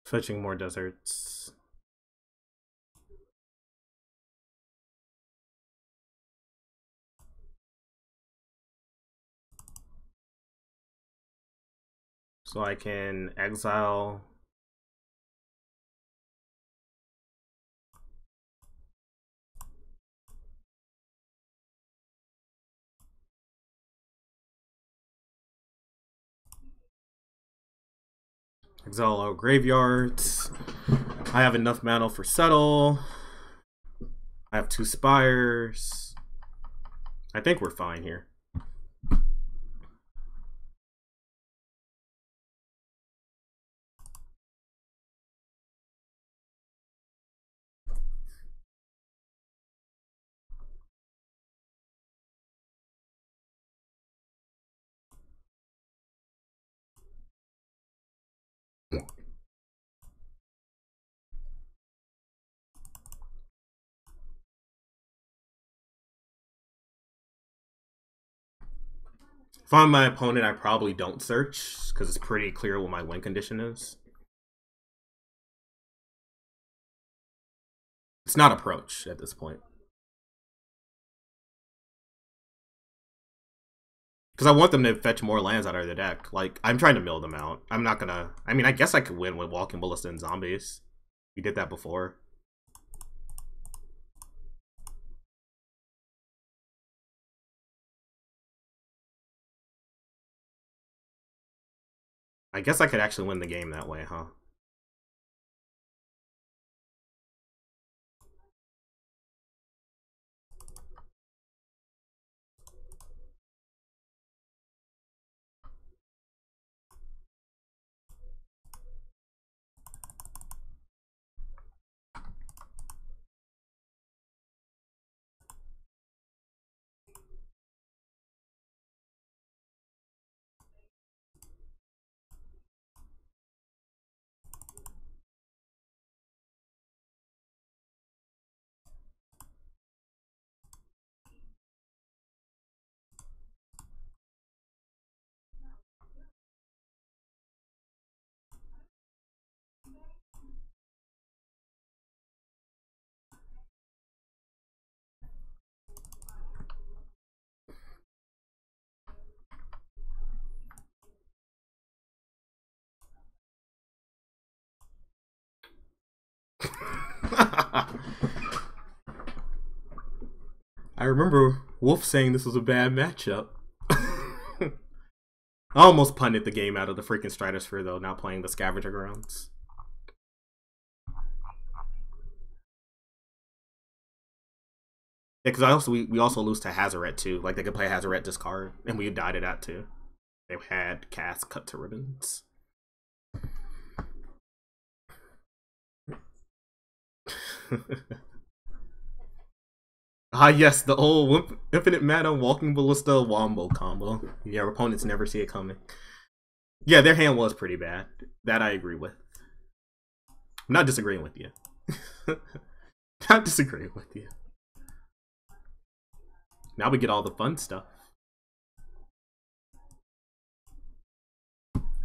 Fetching more deserts. So I can exile. Exile all graveyards. I have enough mana for settle. I have 2 spires. I think we're fine here. If I'm my opponent, I probably don't search because it's pretty clear what my win condition is. It's not approach at this point. Because I want them to fetch more lands out of the deck. Like, I'm trying to mill them out. I'm not gonna... I mean, I guess I could win with Walking Ballista and Zombies. We did that before. I guess I could actually win the game that way, huh? I remember Wolf saying this was a bad matchup. I almost punted the game out of the freaking Stratosphere though, not playing the Scavenger Grounds. Yeah, because we also lose to Hazaret too. Like they could play Hazaret discard, and we died at that too. They had cast cut to ribbons. Ah, yes, the old Infinite Mana Walking Ballista Wombo combo. Yeah, our opponents never see it coming. Yeah, their hand was pretty bad. That I agree with. I'm not disagreeing with you. Not disagreeing with you. Now we get all the fun stuff.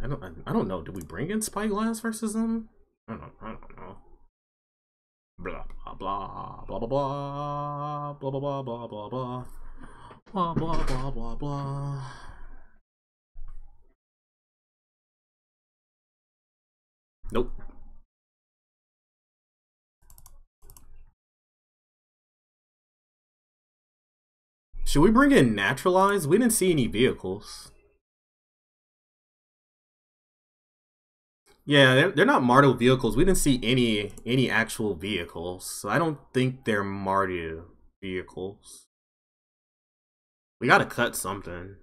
I don't know. Did we bring in Spyglass versus them? I don't know. Blah blah blah blah blah blah blah blah blah blah blah blah blah blah blah blah blah. Nope. Should we bring in Naturalize? We didn't see any vehicles. Yeah, they're not Mardu vehicles. We didn't see any actual vehicles. So I don't think they're Mardu vehicles. We gotta cut something.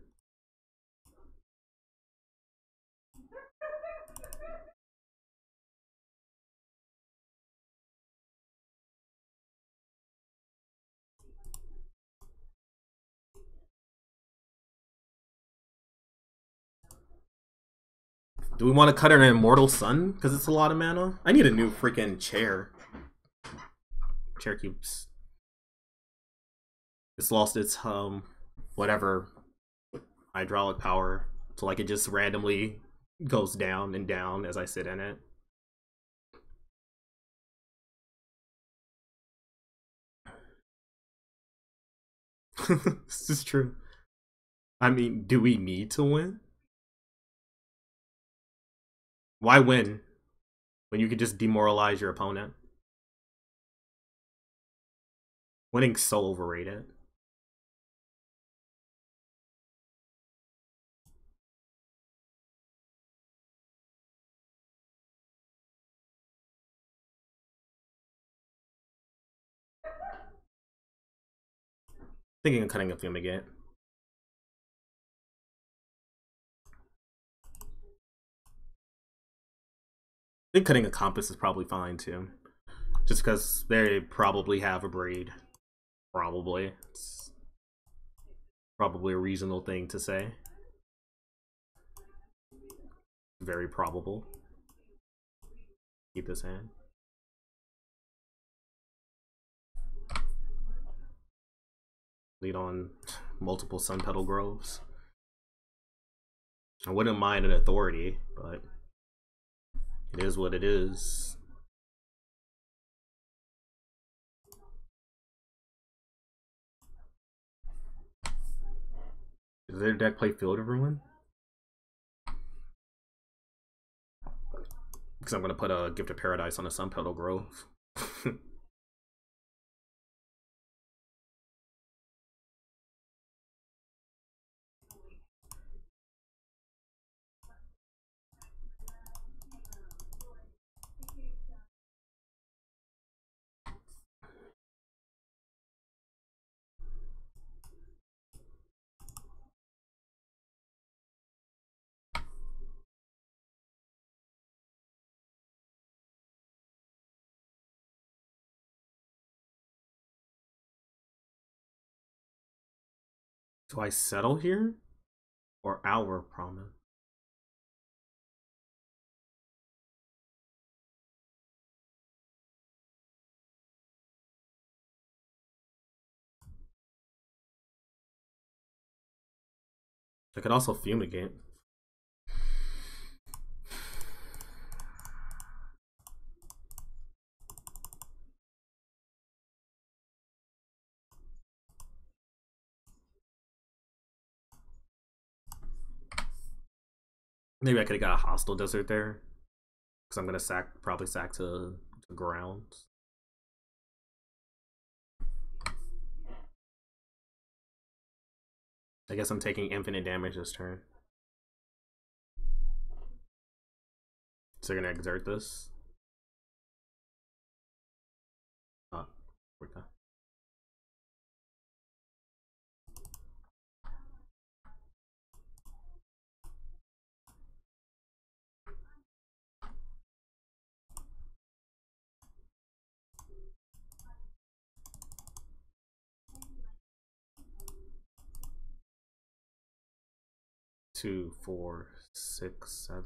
Do we want to cut an Immortal Sun? Because it's a lot of mana? I need a new freaking chair. Chair cubes. It's lost its, whatever, hydraulic power. So, like, it just randomly goes down and down as I sit in it. This is true. I mean, do we need to win? Why win when you could just demoralize your opponent? Winning's so overrated. Thinking of cutting a Fumigate. I think cutting a Compass is probably fine too. Just because they probably have a breed. Probably. It's probably a reasonable thing to say. Very probable. Keep this hand. Lead on multiple Sun Petal Groves. I wouldn't mind an Authority, but it is what it is. Does their deck play Field of Ruin? Because I'm going to put a Gift of Paradise on a Sun Petal Grove. Do I settle here? Or Our Promise? I could also Fumigate. Maybe I could have got a Hostile Desert there. Because I'm going to probably sack to the grounds. I guess I'm taking infinite damage this turn. So they're gonna exert this. Oh, we're done. Two, 4, 6, 7.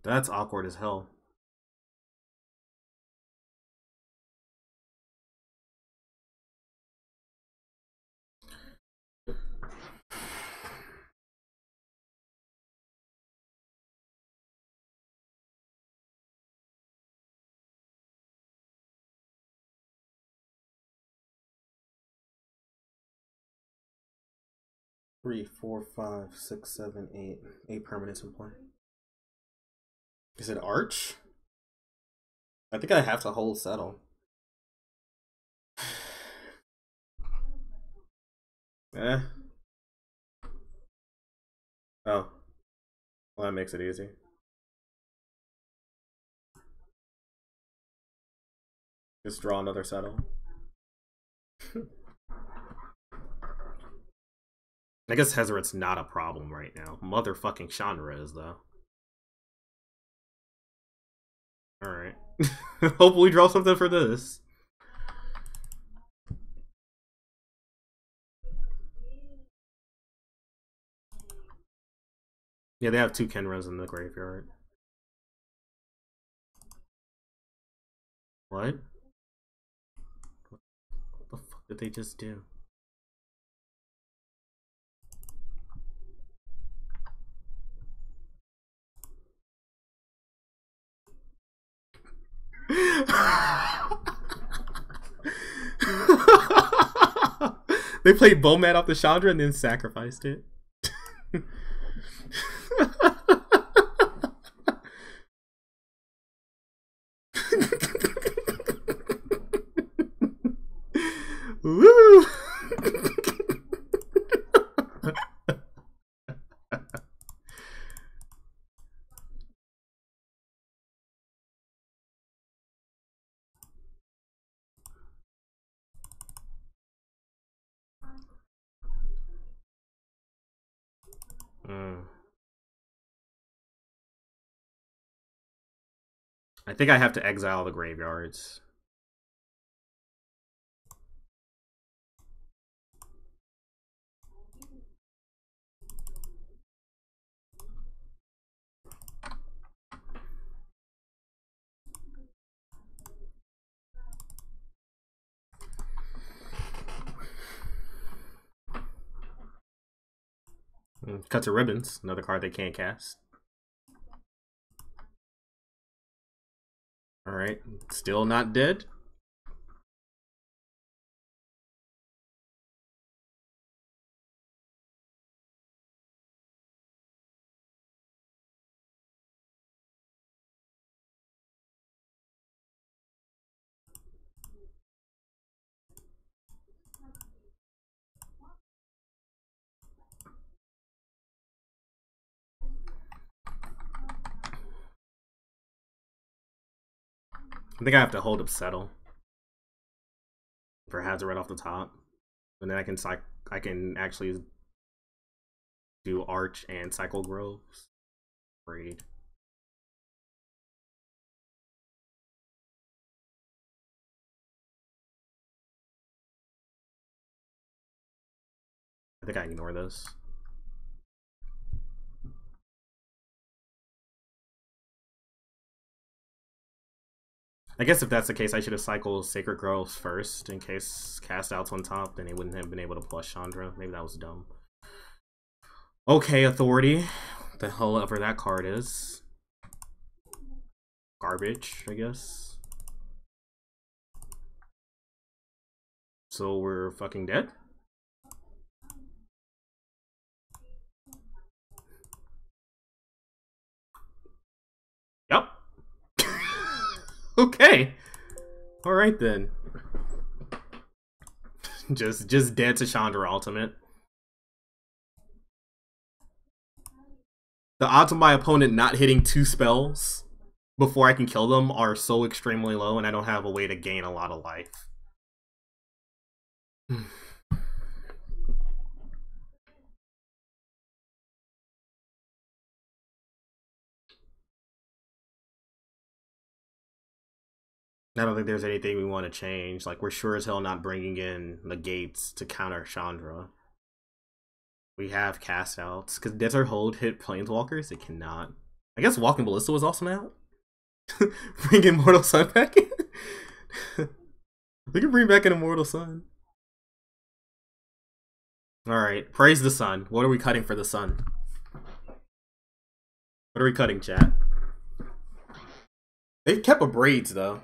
That's awkward as hell. Three, 4, 5, 6, 7, 8. 8 permanents in play. Is it Arch? I think I have to hold settle. Eh. Oh. Well, that makes it easy. Just draw another settle. I guess Hezret's not a problem right now. Motherfucking Chandra is, though. Alright. Hopefully we draw something for this. Yeah, they have 2 Kenras in the graveyard. What? What the fuck did they just do? They played Bomat off the Chandra and then sacrificed it. Woo! I think I have to exile the graveyards. Cut to Ribbons, another card they can't cast. Alright, still not dead. I think I have to hold up Settle for Hazard right off the top, and then I can actually do Arch and Cycle Groves. Raid. I think I ignore this. I guess if that's the case, I should have cycled Sacred Groves first in case cast outs on top, then they wouldn't have been able to plus Chandra. Maybe that was dumb. Okay, Authority. What the hell ever that card is. Garbage, I guess. So we're fucking dead? Yep. Okay. Alright then. just dead to Chandra Ultimate. The odds of my opponent not hitting 2 spells before I can kill them are so extremely low, and I don't have a way to gain a lot of life. I don't think there's anything we want to change. Like, we're sure as hell not bringing in the gates to counter Chandra. We have cast outs. Because Desert Hold hit Planeswalkers? It cannot. I guess Walking Ballista was also out. Bring Immortal Sun back in? We can bring back an Immortal Sun. Alright, praise the sun. What are we cutting for the sun? What are we cutting, chat? They kept a braids, though.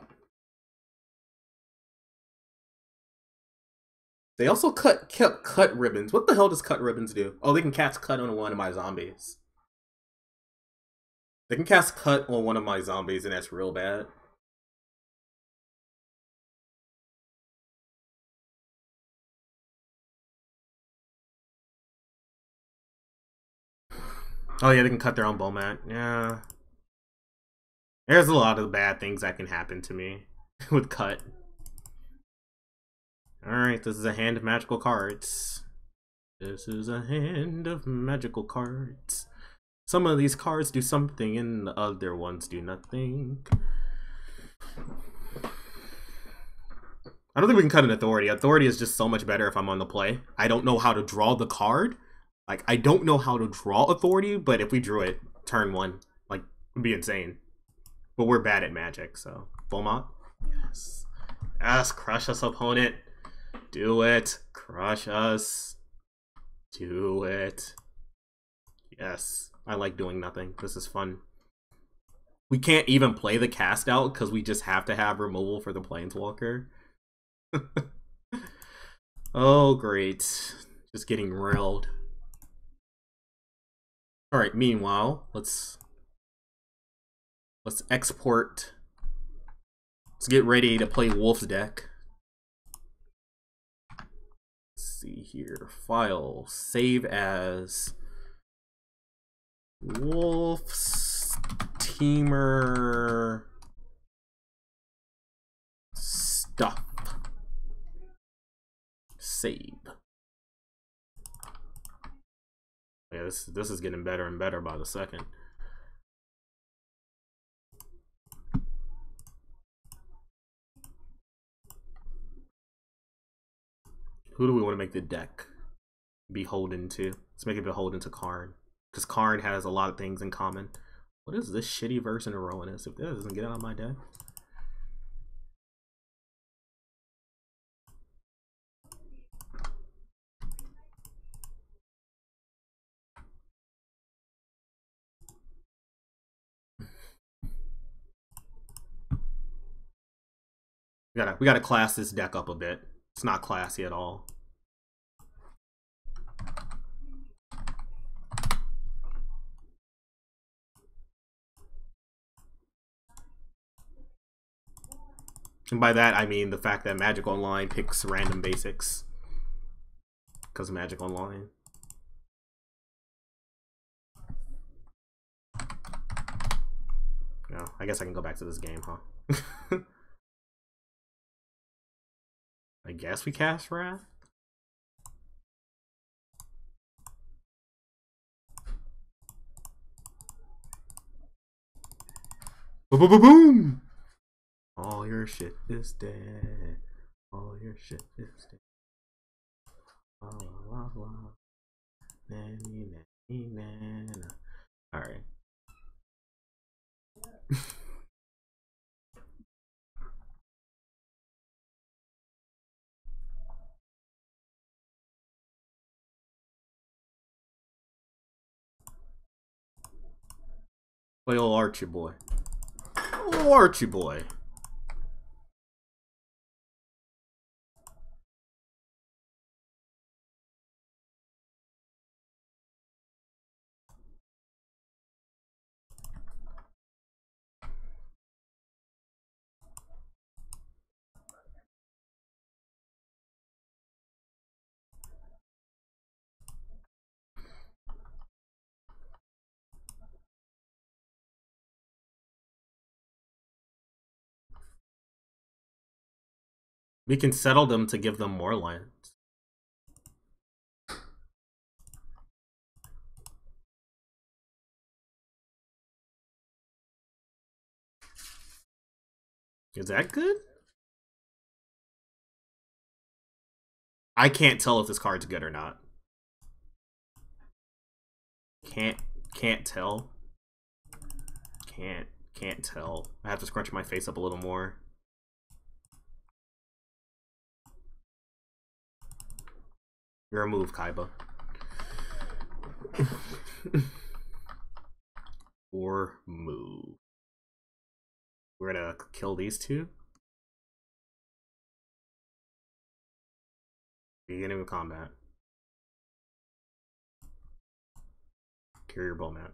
They also kept cut ribbons. What the hell does cut ribbons do? Oh, they can cast cut on one of my zombies. They can cast cut on one of my zombies, and that's real bad. Oh yeah, they can cut their own bowmat. Yeah. There's a lot of bad things that can happen to me with cut. Alright, this is a hand of magical cards. This is a hand of magical cards. Some of these cards do something and the other ones do nothing. I don't think we can cut an Authority. Authority is just so much better if I'm on the play. I don't know how to draw the card. Like, I don't know how to draw Authority, but if we drew it, turn 1, like, it would be insane. But we're bad at Magic, so. Beaumont? Yes. Yes, crush us, opponent. Do it. Crush us. Do it. Yes. I like doing nothing. This is fun. We can't even play the cast out because we just have to have removal for the Planeswalker. Oh, great. Just getting railed. Alright, meanwhile, let's export. Let's get ready to play Wolf's deck. Let's see here. File. Save as Wolf's Teamer stuff. Save. Yeah, this is getting better and better by the second. Who do we want to make the deck beholden to? Let's make it beholden to Karn. Because Karn has a lot of things in common. What is this shitty version of Rowanus? If this doesn't get out of my deck. We gotta class this deck up a bit. It's not classy at all. And by that I mean the fact that Magic Online picks random basics. Because of Magic Online. Yeah, I guess I can go back to this game, huh? I guess we cast Wrath? Boom! All your shit is dead. All your shit is dead. La la la. Nanny, nanny, nana. Alright. Play old Archie boy. Oh, Archie boy. We can settle them to give them more lands. Is that good? I can't tell if this card's good or not. Can't tell. Can't tell. I have to scrunch my face up a little more. You're a move, Kaiba. Or move. We're gonna kill these two. Beginning of combat. Carrier Bowman.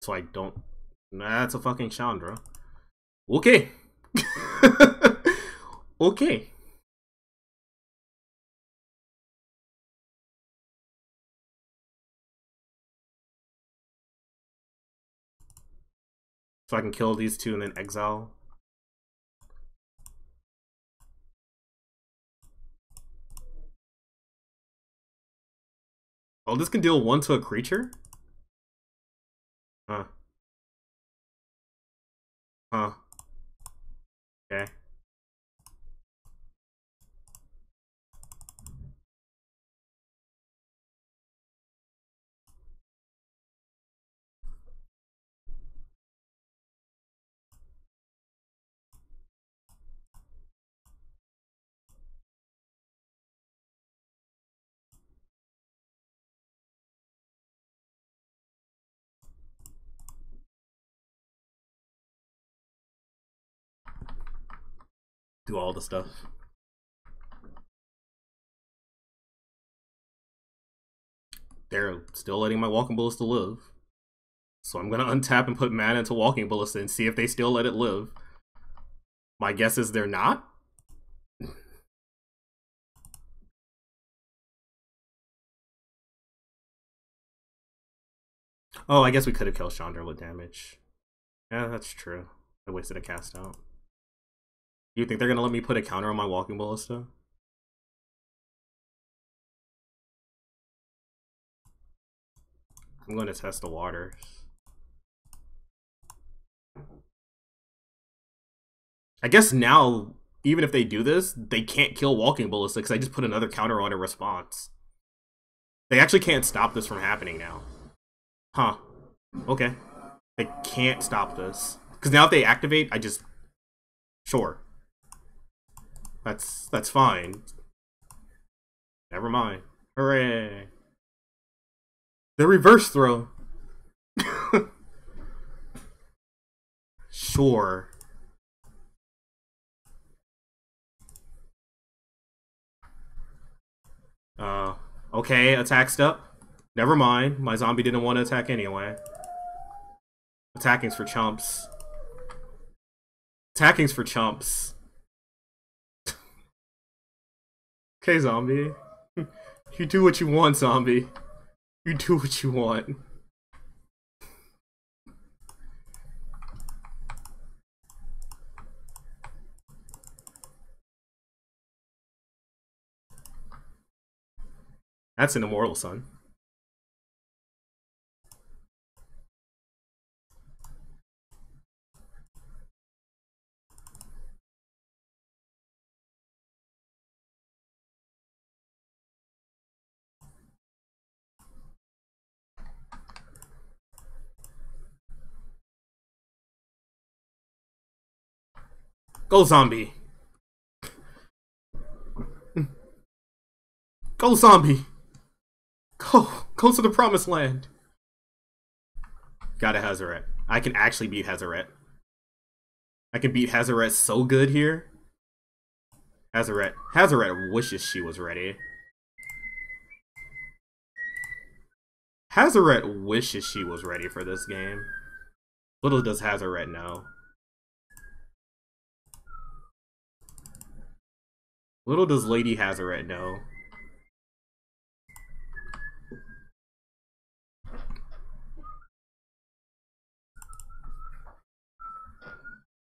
So I don't. That's a fucking Chandra. Okay. Okay. So I can kill these two and then exile. Oh, this can deal 1 to a creature? Huh. Huh. Okay. Do all the stuff. They're still letting my Walking Ballista live. So I'm gonna untap and put mana into Walking Ballista and see if they still let it live. My guess is they're not. Oh, I guess we could have killed Chandra with damage. Yeah, that's true. I wasted a cast out. You think they're gonna let me put a counter on my Walking Ballista? I'm gonna test the waters. I guess now, even if they do this, they can't kill Walking Ballista because I just put another counter on a response. They actually can't stop this from happening now. Huh. Okay. They can't stop this. Because now if they activate, I just... Sure. That's fine. Never mind. Hooray. The reverse throw. Sure. Okay, attack step. Never mind. My zombie didn't want to attack anyway. Attacking's for chumps. Attacking's for chumps. Okay, zombie. You do what you want, zombie. You do what you want. That's an immortal son. Go zombie. Go zombie. Go to the promised land. Got a Hazaret. I can actually beat Hazaret. I can beat Hazaret so good here. Hazaret wishes she was ready. Hazaret wishes she was ready for this game. Little does Hazaret know. Little does Lady Hazaret know.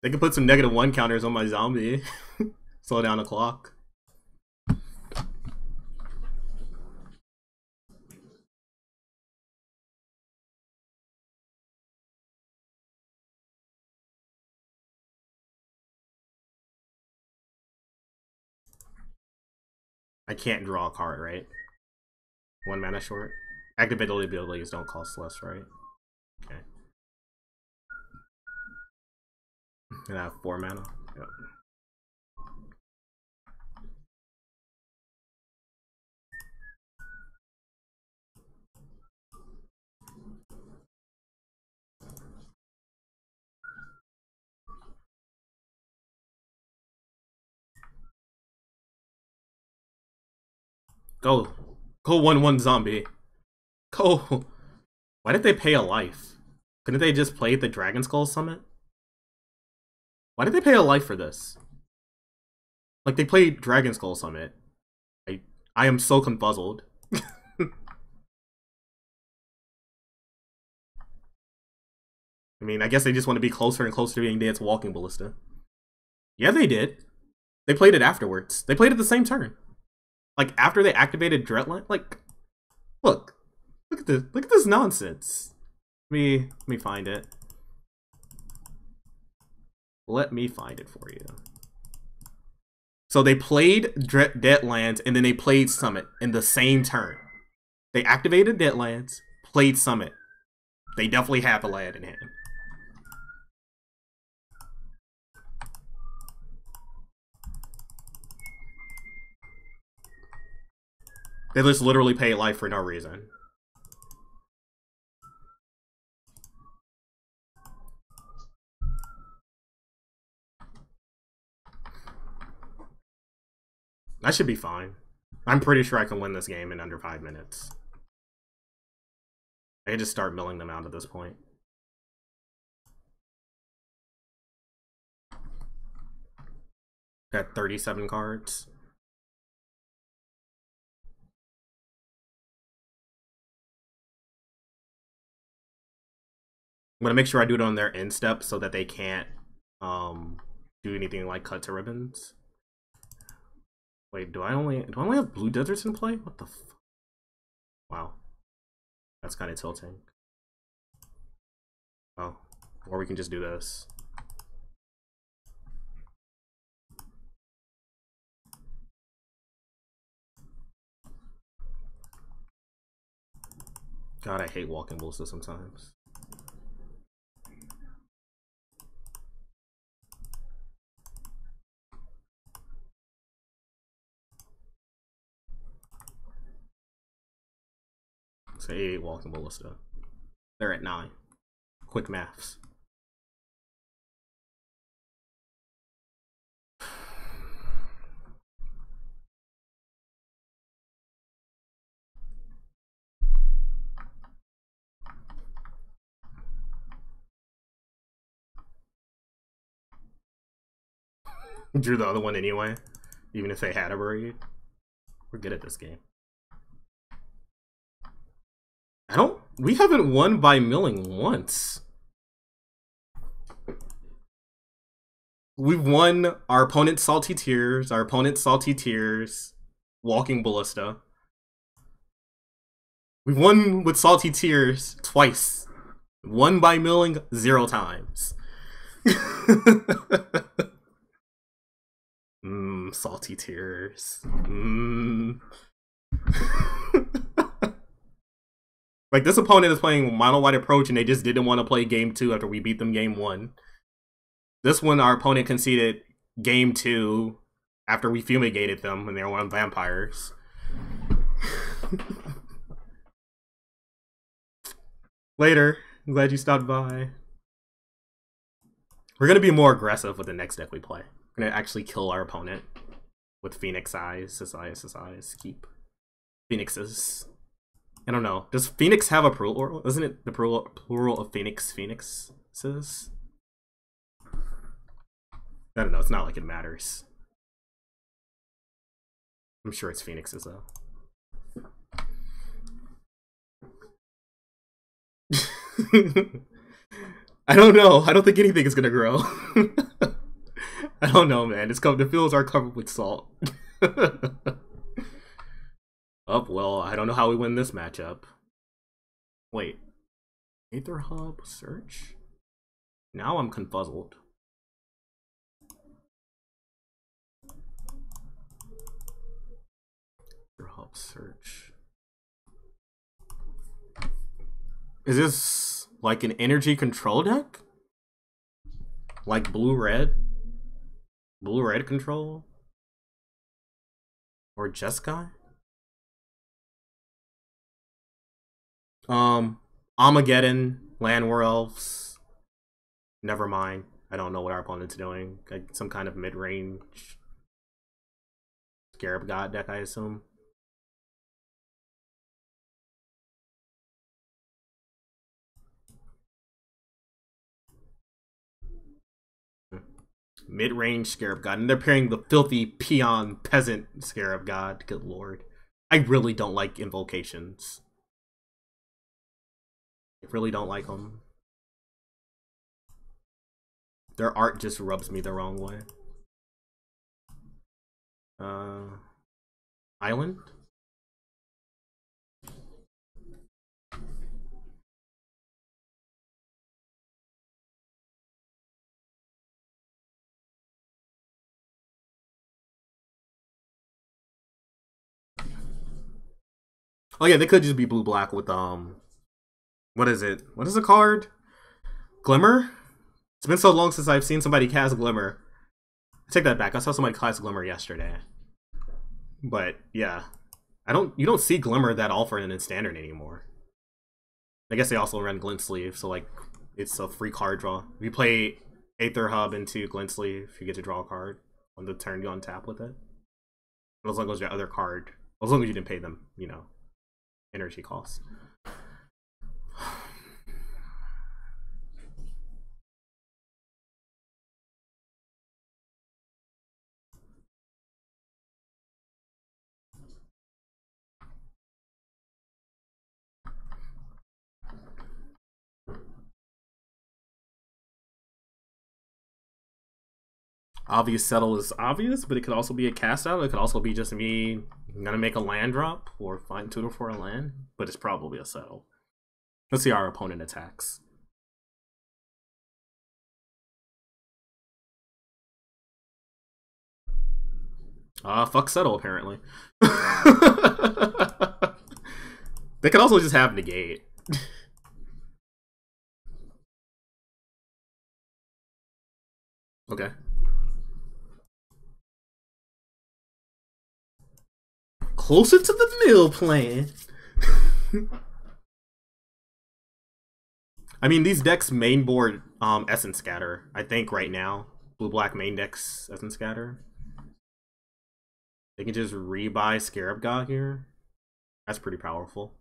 They can put some -1 counters on my zombie. Slow down the clock. I can't draw a card, right? 1 mana short. Activated abilities don't cost less, right? Okay. And I have 4 mana. Yep. Go 1/1 zombie. Go. Why did they pay a life? Couldn't they just play the Dragon Skull Summit? Why did they pay a life for this? Like, they played Dragon Skull Summit. I am so confuzzled. I mean, I guess they just want to be closer and closer to being Dance Walking Ballista. Yeah, they did. They played it afterwards. They played it the same turn. Like, after they activated Dreadline. Like, look at this. Look at this nonsense. Let me find it. Let me find it for you. So they played Deadlands, and then they played Summit in the same turn. They activated Deadlands, played Summit. They definitely have a land in hand. They just literally pay life for no reason. I should be fine. I'm pretty sure I can win this game in under 5 minutes. I can just start milling them out at this point. Got 37 cards. I'm gonna make sure I do it on their end step so that they can't do anything like cut to ribbons. Wait, do I only have blue deserts in play? What the f— wow. That's kind of tilting. Oh, or we can just do this. God, I hate walking ballista sometimes. So 8 walking ballista. They're at 9. Quick maths. Drew the other one anyway, even if they had a braid. We're good at this game. We haven't won by milling once. We've won our opponent's Salty Tears, Walking Ballista. We've won with Salty Tears twice. Won by milling 0 times. Salty Tears. Like, this opponent is playing mono white approach and they just didn't want to play game 2 after we beat them game 1. This one, our opponent conceded game 2 after we fumigated them when they were on vampires. Later. I'm glad you stopped by. We're gonna be more aggressive with the next deck we play. We're gonna actually kill our opponent with Phoenix Eyes, eyes, keep Phoenixes. I don't know. Does Phoenix have a plural? Isn't it the plural of Phoenix? Phoenixes? I don't know. It's not like it matters. I'm sure it's Phoenixes though. I don't know. I don't think anything is gonna grow. I don't know, man. The fields are covered with salt. Oh, well, I don't know how we win this matchup. Wait. Aether Hub search? Now I'm confuzzled. Aether Hub search. Is this like an energy control deck? Like blue-red? Blue-red control? Or Jeskai? Armageddon, Land War Elves. Never mind. I don't know what our opponent's doing. Like some kind of mid-range Scarab God deck, I assume. Mid-range Scarab God. And they're pairing the filthy peon peasant Scarab God. Good lord. I really don't like invocations. I really don't like them. Their art just rubs me the wrong way. Island? Oh yeah, they could just be blue-black with what is it? What is the card? Glimmer? It's been so long since I've seen somebody cast Glimmer. I take that back. I saw somebody cast Glimmer yesterday. But yeah. You don't see Glimmer that often in Standard anymore. I guess they also run Glint Sleeve, so like it's a free card draw. If you play Aether Hub into Glint Sleeve, you get to draw a card on the turn you untap with it. But as long as your other card, as long as you didn't pay them, you know, energy costs. Obvious Settle is obvious, but it could also be a cast out. It could also be just me gonna make a land drop or find tutor for a land, but it's probably a Settle. Let's see how our opponent attacks. Fuck Settle, apparently. They could also just have negate. Okay. Closer to the mill plan. I mean, these decks main board Essence Scatter, I think, right now. Blue-black main decks Essence Scatter. They can just rebuy Scarab God here. That's pretty powerful.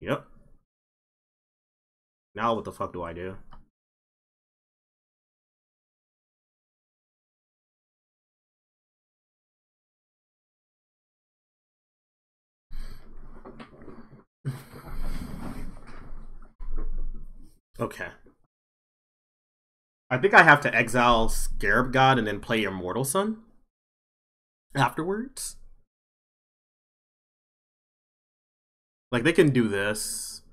Yep. Now what the fuck do I do? Okay. I think I have to exile Scarab God and then play Immortal Sun afterwards. Like, they can do this.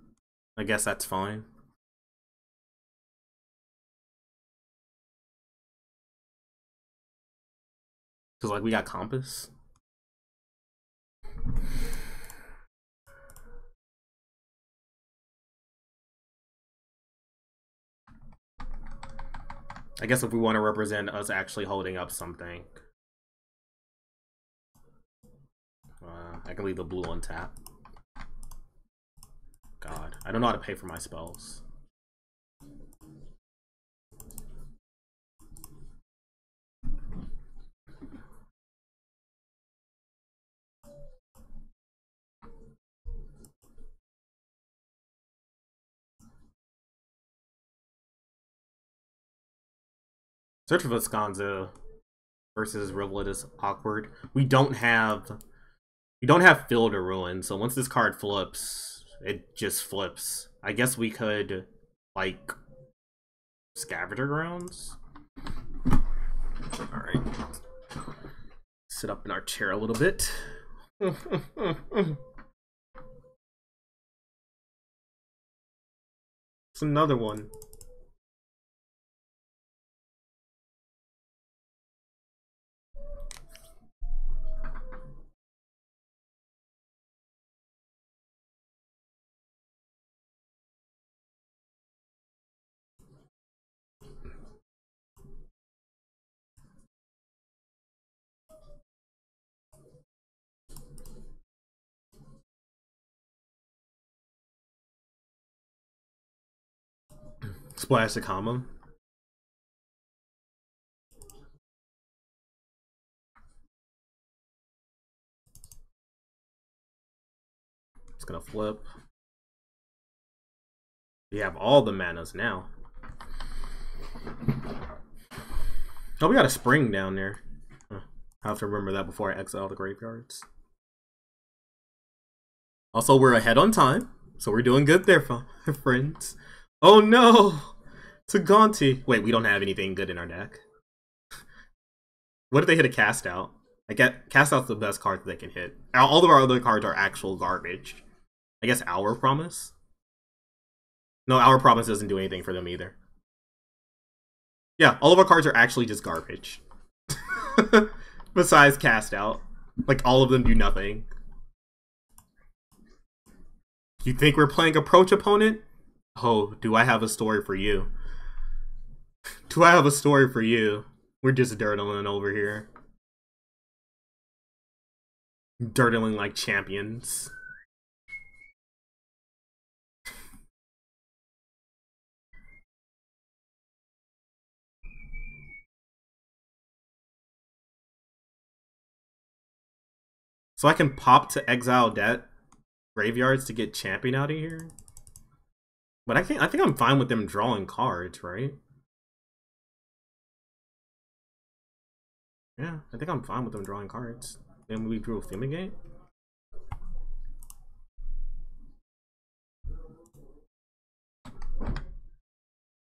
I guess that's fine. Because, like, we got Compass. I guess if we want to represent us actually holding up something. I can leave the blue on tap. God, I don't know how to pay for my spells. Search for Visconza versus Rivulet is awkward. We don't have Field of Ruin, so once this card flips, it just flips. I guess we could, like, Scavenger Grounds? Alright. Sit up in our chair a little bit. It's another one. Splash the comma. It's gonna flip. We have all the manas now. Oh, we got a spring down there. I have to remember that before I exile the graveyards. Also, we're ahead on time, so we're doing good there, friends. Oh no! Taganti. Wait, we don't have anything good in our deck. What if they hit a cast out? I get cast out's the best card that they can hit. All of our other cards are actual garbage. I guess Our Promise? No, Our Promise doesn't do anything for them either. Yeah, all of our cards are actually just garbage. Besides cast out. Like, all of them do nothing. You think we're playing Approach Opponent? Oh, do I have a story for you? Do I have a story for you? We're just dirtling over here. Dirtling like champions. So I can pop to exile debt graveyards to get champion out of here? But I think I'm fine with them drawing cards, right? Yeah, I think I'm fine with them drawing cards. Then we drew a Fumigate.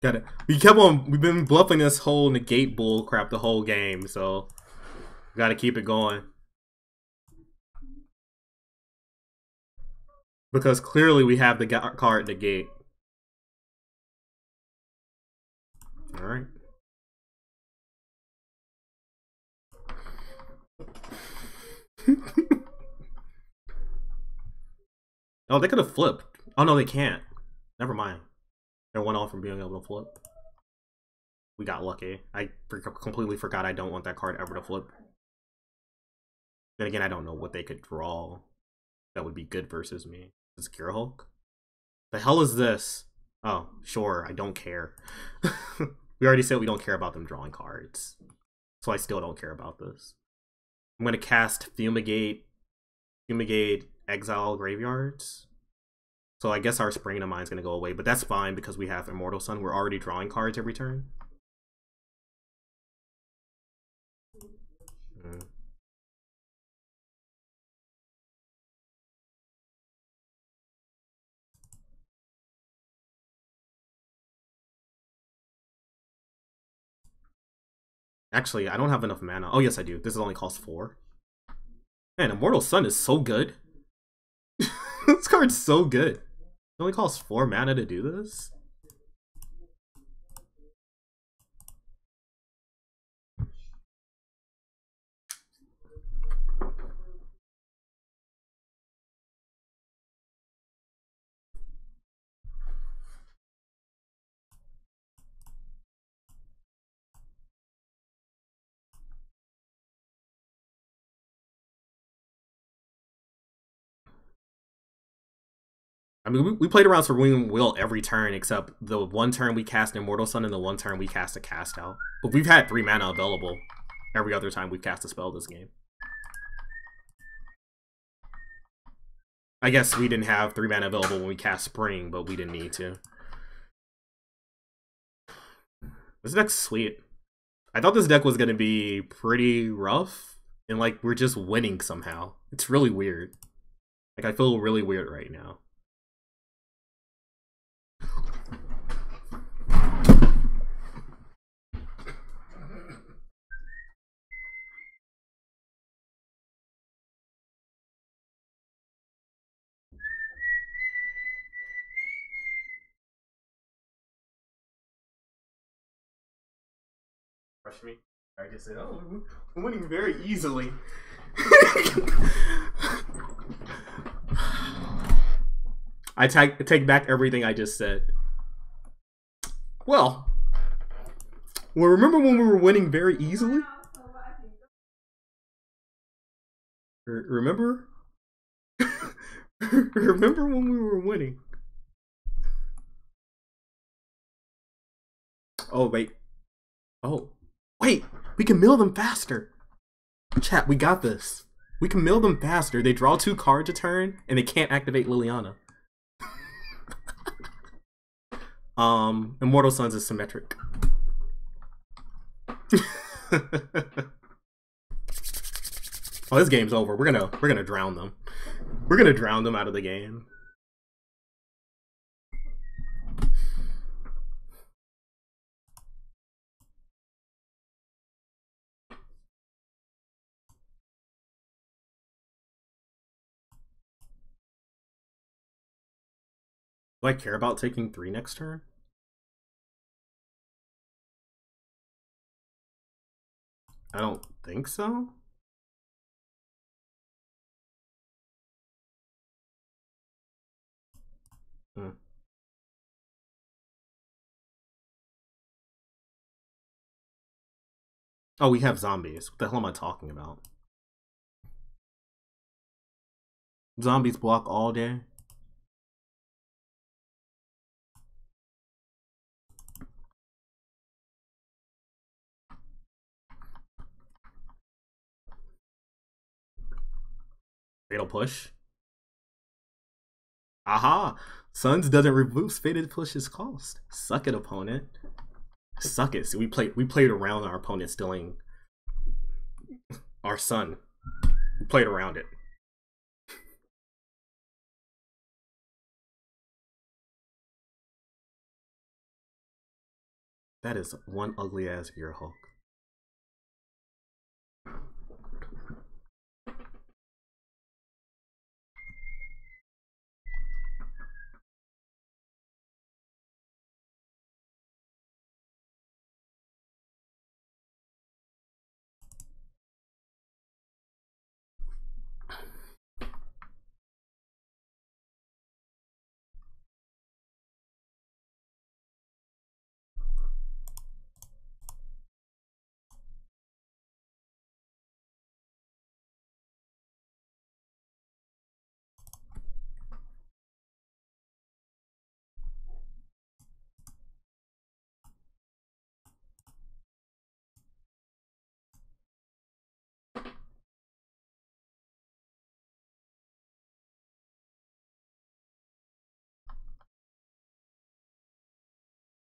Got it. We've been bluffing this whole negate bull crap the whole game, so we gotta keep it going. Because clearly we have the card negate. Alright. Oh, they could have flipped. Oh no, they can't. Never mind. They're one off from being able to flip. We got lucky. I completely forgot I don't want that card ever to flip. Then again, I don't know what they could draw that would be good versus me. Is Cure Hulk? The hell is this? Oh, sure, I don't care. We already said we don't care about them drawing cards. So I still don't care about this. I'm gonna cast Fumigate, Exile Graveyards. So I guess our Spring of Mine's gonna go away, but that's fine because we have Immortal Sun. We're already drawing cards every turn. Actually, I don't have enough mana. Oh, yes, I do. This only costs 4. Man, Immortal Sun is so good. This card's so good. It only costs 4 mana to do this? I mean, we played around for Wing Will every turn except the one turn we cast Immortal Sun and the one turn we cast a cast out. But we've had 3 mana available every other time we've cast a spell this game. I guess we didn't have 3 mana available when we cast Spring, but we didn't need to. This deck's sweet. I thought this deck was going to be pretty rough, and like we're just winning somehow. It's really weird. Like I feel really weird right now. Rush me. I just said, oh, we're winning very easily. I take back everything I just said. Well, remember when we were winning very easily? Remember? Remember when we were winning? Oh, wait. Oh. Wait, we can mill them faster. Chat, we got this. We can mill them faster. They draw 2 cards a turn, and they can't activate Liliana. Immortal Suns is symmetric. Oh, this game's over. We're gonna drown them. We're gonna drown them out of the game. Do I care about taking 3 next turn? I don't think so. Oh, we have zombies. What the hell am I talking about? Zombies block all day. Fatal push. Aha! Suns doesn't reduce fated push's cost. Suck it, opponent. Suck it. See, we played around our opponent stealing our sun. We played around it. That is one ugly ass Gearhulk.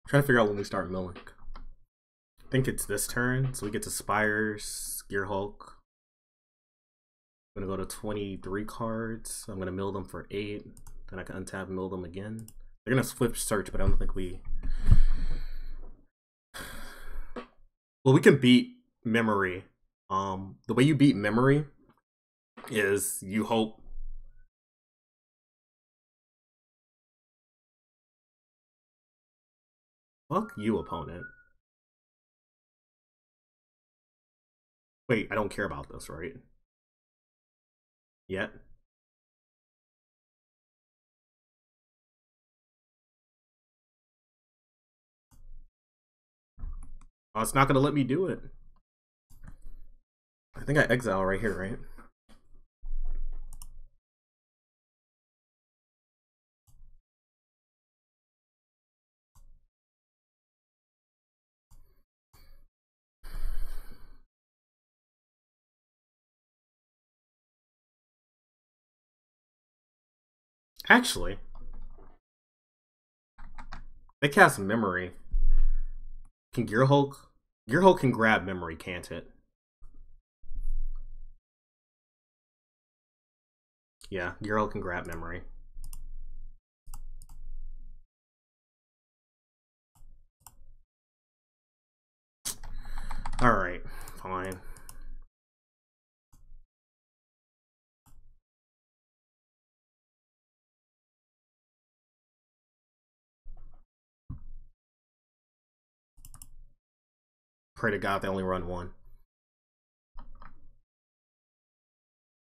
Trying to figure out when we start milling. I think it's this turn, so we get to Spires, Gearhulk. I'm gonna go to 23 cards. I'm gonna mill them for 8. Then I can untap and mill them again. They're gonna flip search, but I don't think we. Well, we can beat memory. The way you beat memory is you hope. Fuck you, opponent. Wait, I don't care about this, right? Yet? Oh, it's not gonna let me do it. I think I exile right here, right? Actually, they cast memory. Can Gear Hulk? Gear Hulk can grab memory, can't it? Yeah, Gear Hulk can grab memory. Alright, fine. Pray to God they only run one.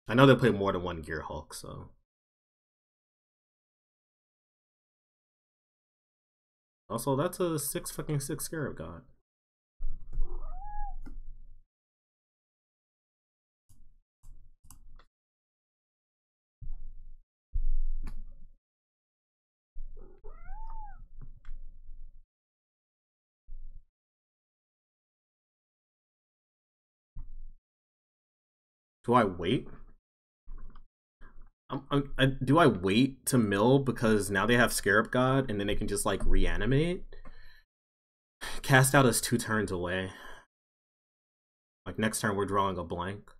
I know they play more than one Gear Hulk, so. Also, that's a 6 Scarab God. Do I wait? Do I wait to mill because now they have Scarab God and then they can just like reanimate? Cast out is 2 turns away. Like next turn we're drawing a blank.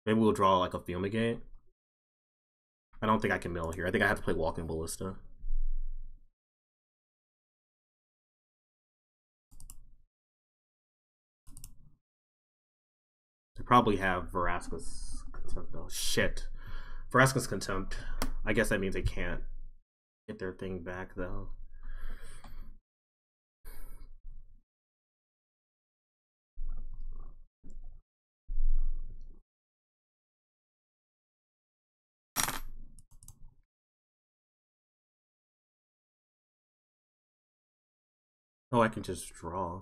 Maybe we'll draw like a Fumigate. I don't think I can mill here. I think I have to play Walking Ballista. They probably have Vraska's Contempt though. Shit. Vraska's Contempt. I guess that means they can't get their thing back though. Oh, I can just draw.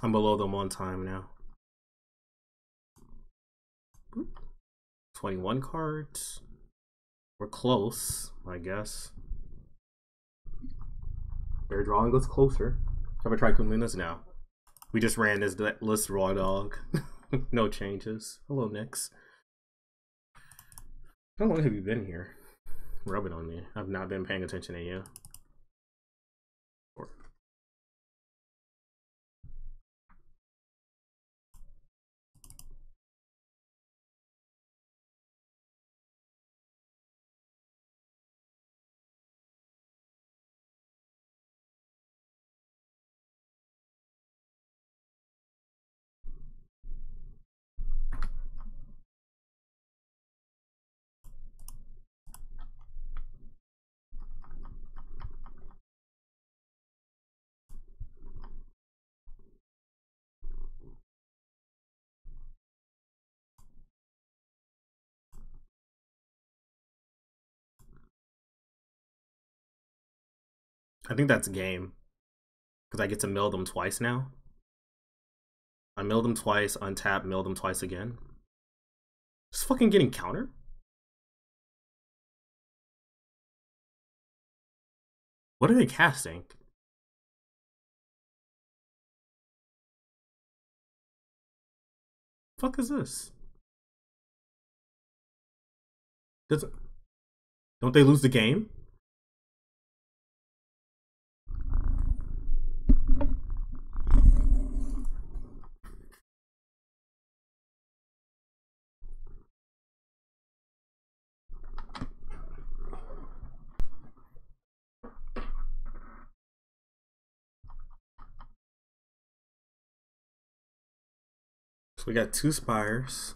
I'm below them 1 time now. 21 cards. We're close, I guess. Their drawing goes closer. Have I tried Kumunas? No. We just ran this list raw dog. No changes. Hello, Nix. How long have you been here? Rubbing on me. I've not been paying attention to you. I think that's game. Because I get to mill them twice now. I milled them twice, untap, milled them twice again. Just fucking getting counter? What are they casting? Fuck is this? Don't they lose the game? So we got 2 Spires.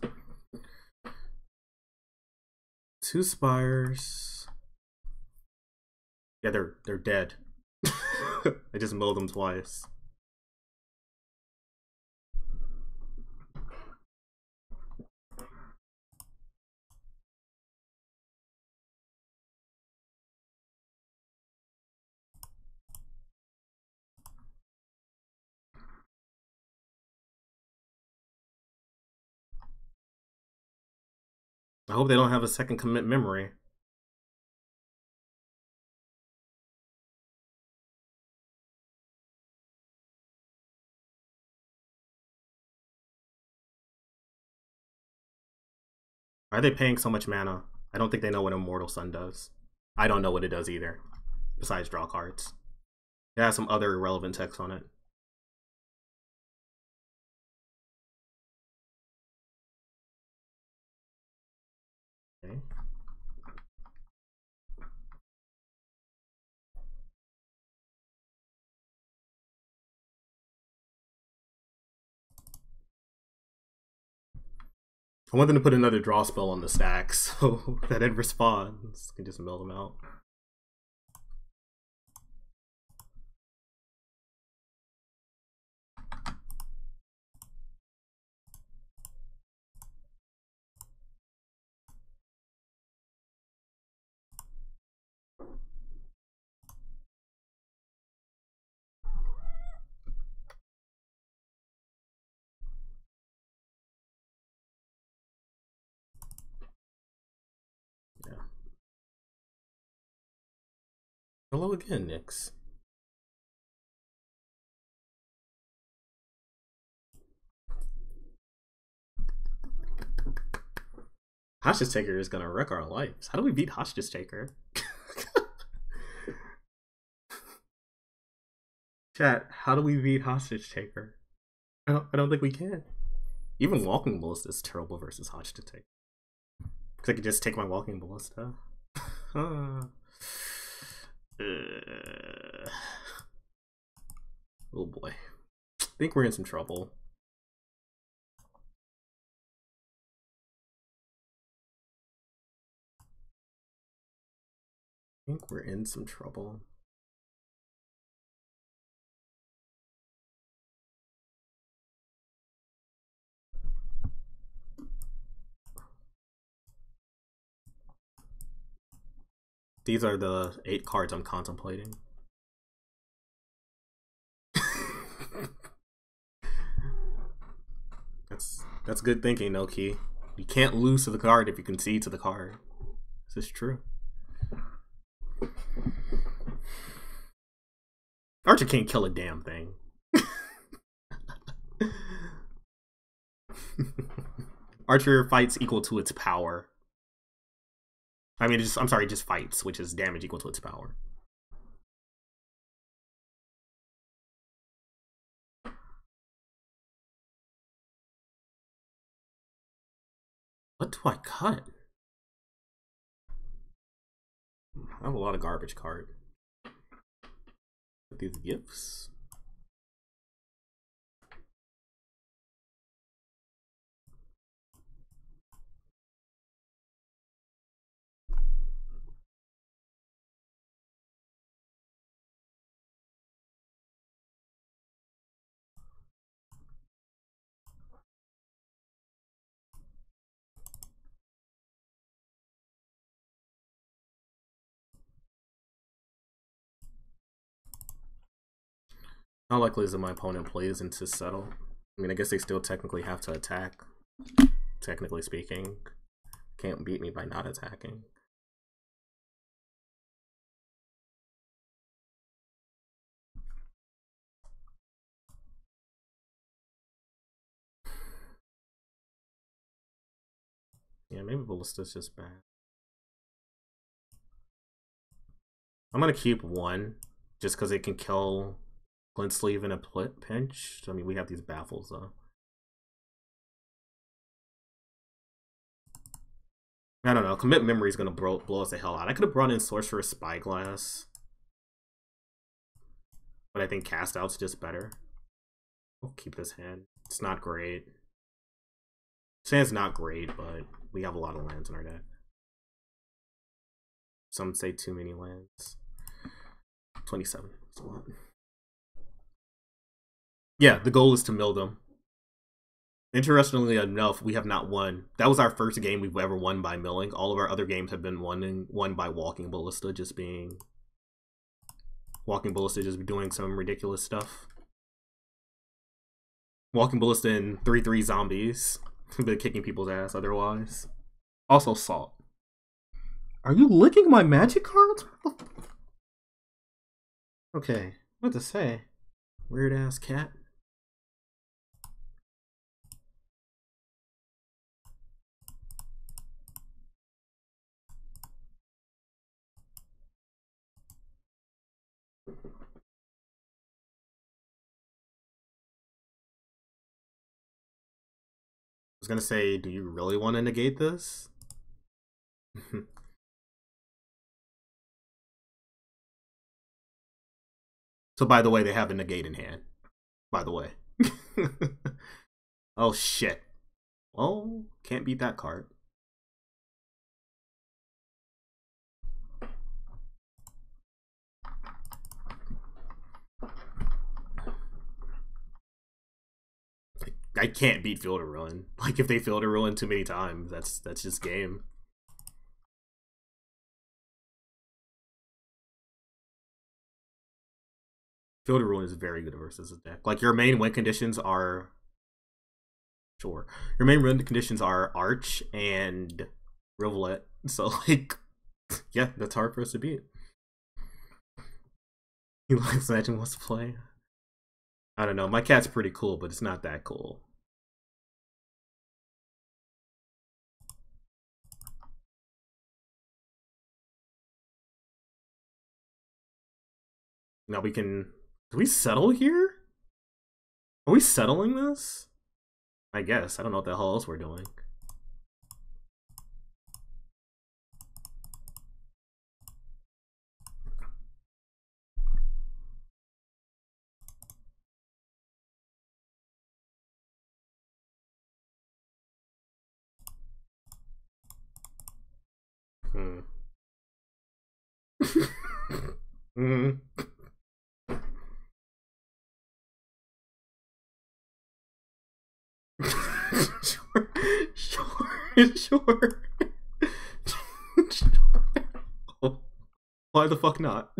2 spires. Yeah, they're dead. I just milled them twice. I hope they don't have a second commit memory. Why are they paying so much mana? I don't think they know what Immortal Sun does. I don't know what it does either, besides draw cards. It has some other irrelevant text on it. Okay. I want them to put another draw spell on the stack so that it responds. You can just mill them out. Yeah. Hello again, Nyx. Hostage Taker is gonna wreck our lives. How do we beat Hostage Taker? Chat, how do we beat Hostage Taker? I don't think we can. Even Walking Ballista is terrible versus Hostage Taker. Because I could just take my Walking Ballista. Oh boy. I think we're in some trouble. I think we're in some trouble. These are the 8 cards I'm contemplating. That's good thinking, no key. You can't lose to the card if you concede to the card. This is true. Archer can't kill a damn thing. Archer fights equal to its power. I mean, I'm sorry, it just fights, which is damage equal to its power. What do I cut? I have a lot of garbage card. These gifts. How likely is it my opponent plays into settle? I mean, I guess they still technically have to attack. Technically speaking, can't beat me by not attacking. Yeah, maybe Ballista's just bad. I'm gonna keep 1 just because it can kill Glint Sleeve in a pinch. I mean, we have these baffles though. I don't know. Commit Memory is gonna blow us the hell out. I could have brought in Sorcerer's Spyglass, but I think Cast Out's just better. We'll keep this hand. It's not great. Sand's not great, but we have a lot of lands in our deck. Some say too many lands. 27. That's a lot. Yeah, the goal is to mill them. Interestingly enough, we have not won. That was our first game we've ever won by milling. All of our other games have been won by walking ballista, just being walking ballista, just doing some ridiculous stuff. Walking ballista and 3/3 zombies, been kicking people's ass otherwise. Also salt. Are you licking my magic cards? Okay, what to say? Weird ass cat. I was gonna say, do you really want to negate this? So, by the way, they have a negate in hand. By the way. Oh, shit. Well, can't beat that card. I can't beat Field of Ruin. Like, if they Field of Ruin too many times, that's just game. Field of Ruin is very good versus this deck. Like, your main win conditions are... Sure. Your main win conditions are Arch and Rivulet. So, like, yeah, that's hard for us to beat. He likes Imagine wants to play. I don't know. My cat's pretty cool, but it's not that cool. Now we can... Do we settle here? Are we settling this? I guess. I don't know what the hell else we're doing. Mm. Sure. Oh, why the fuck not?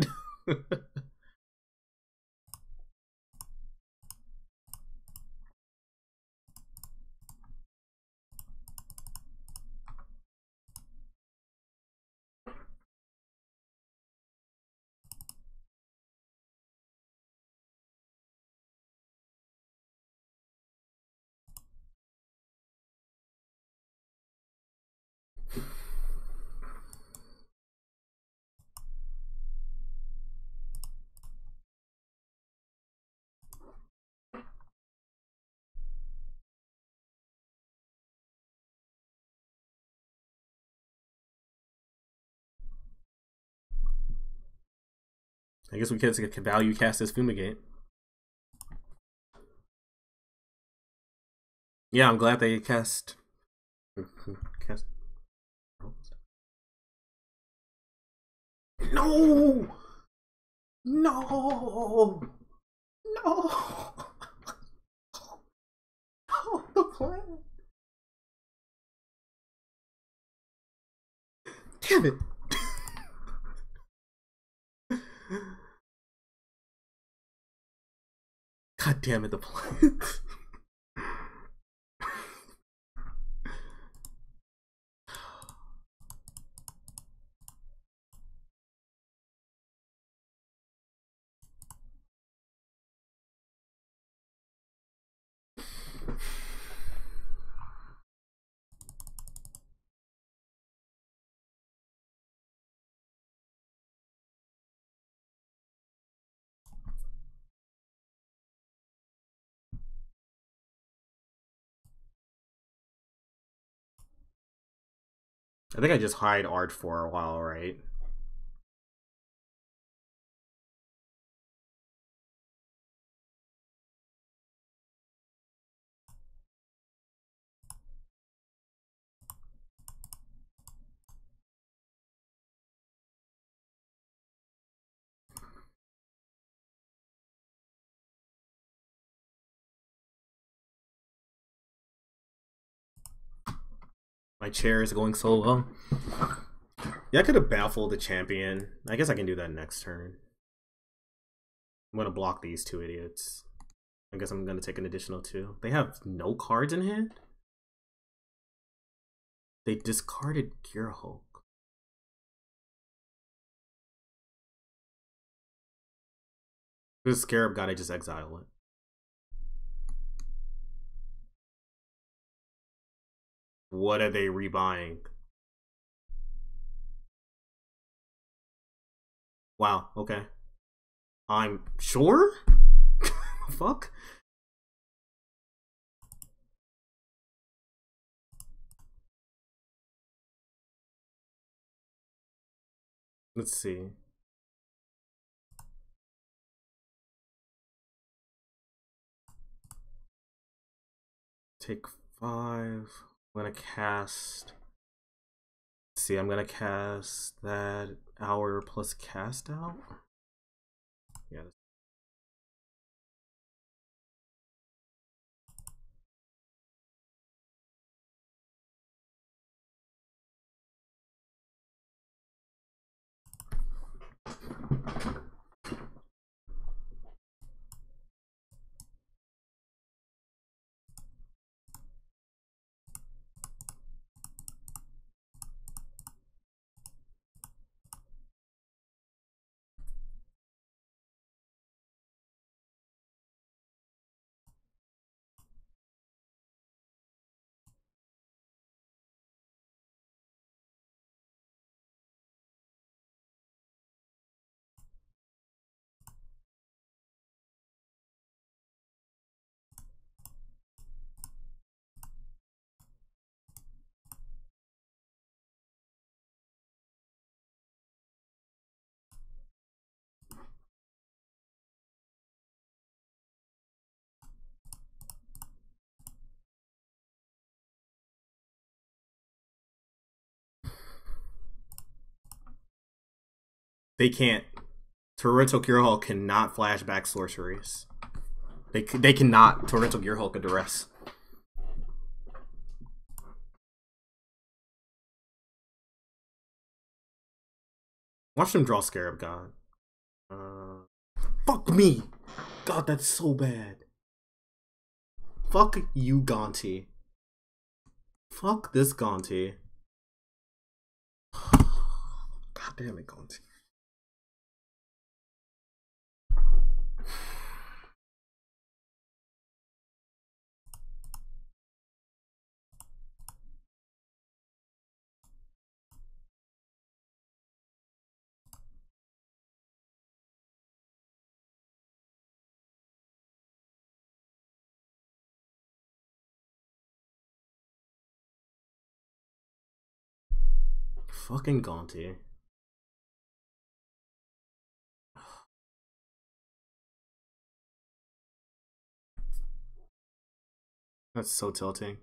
I guess we can value cast as Fumigate. Yeah, I'm glad they cast. No! No! No! No, the plan. Damn it. God damn it, the plan. I think I just hide art for a while, right? My chair is going so low. Yeah, I could have baffled the champion. I guess I can do that next turn. I'm gonna block these two idiots. I guess I'm gonna take an additional 2. They have no cards in hand? They discarded Gear Hulk. This Scarab gotta just exile it. What are they rebuying? Wow, okay. I'm sure? Fuck? Let's see. Take 5. I'm gonna cast. Let's see, I'm gonna cast that hour plus cast out. Yeah. They can't. Torrential Gearhulk cannot flashback sorceries. They cannot Torrential Gearhulk a duress. Watch them draw Scarab God. Fuck me! God, that's so bad. Fuck you, Gonti. Fuck this Gonti. God damn it, Gonti. Fucking Gonti. That's so tilting.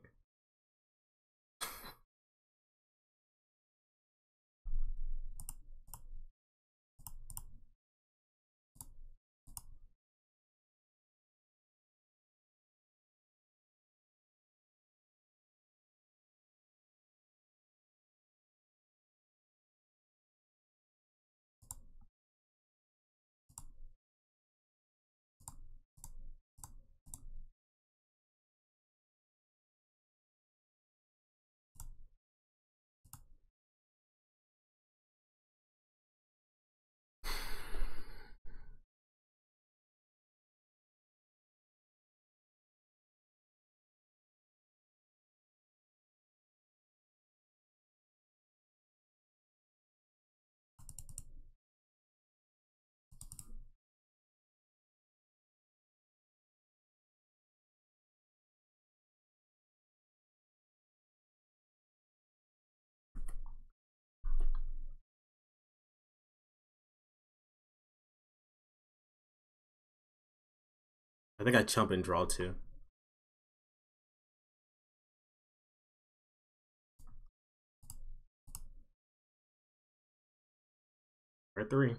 I think I chump and draw too. Right 3.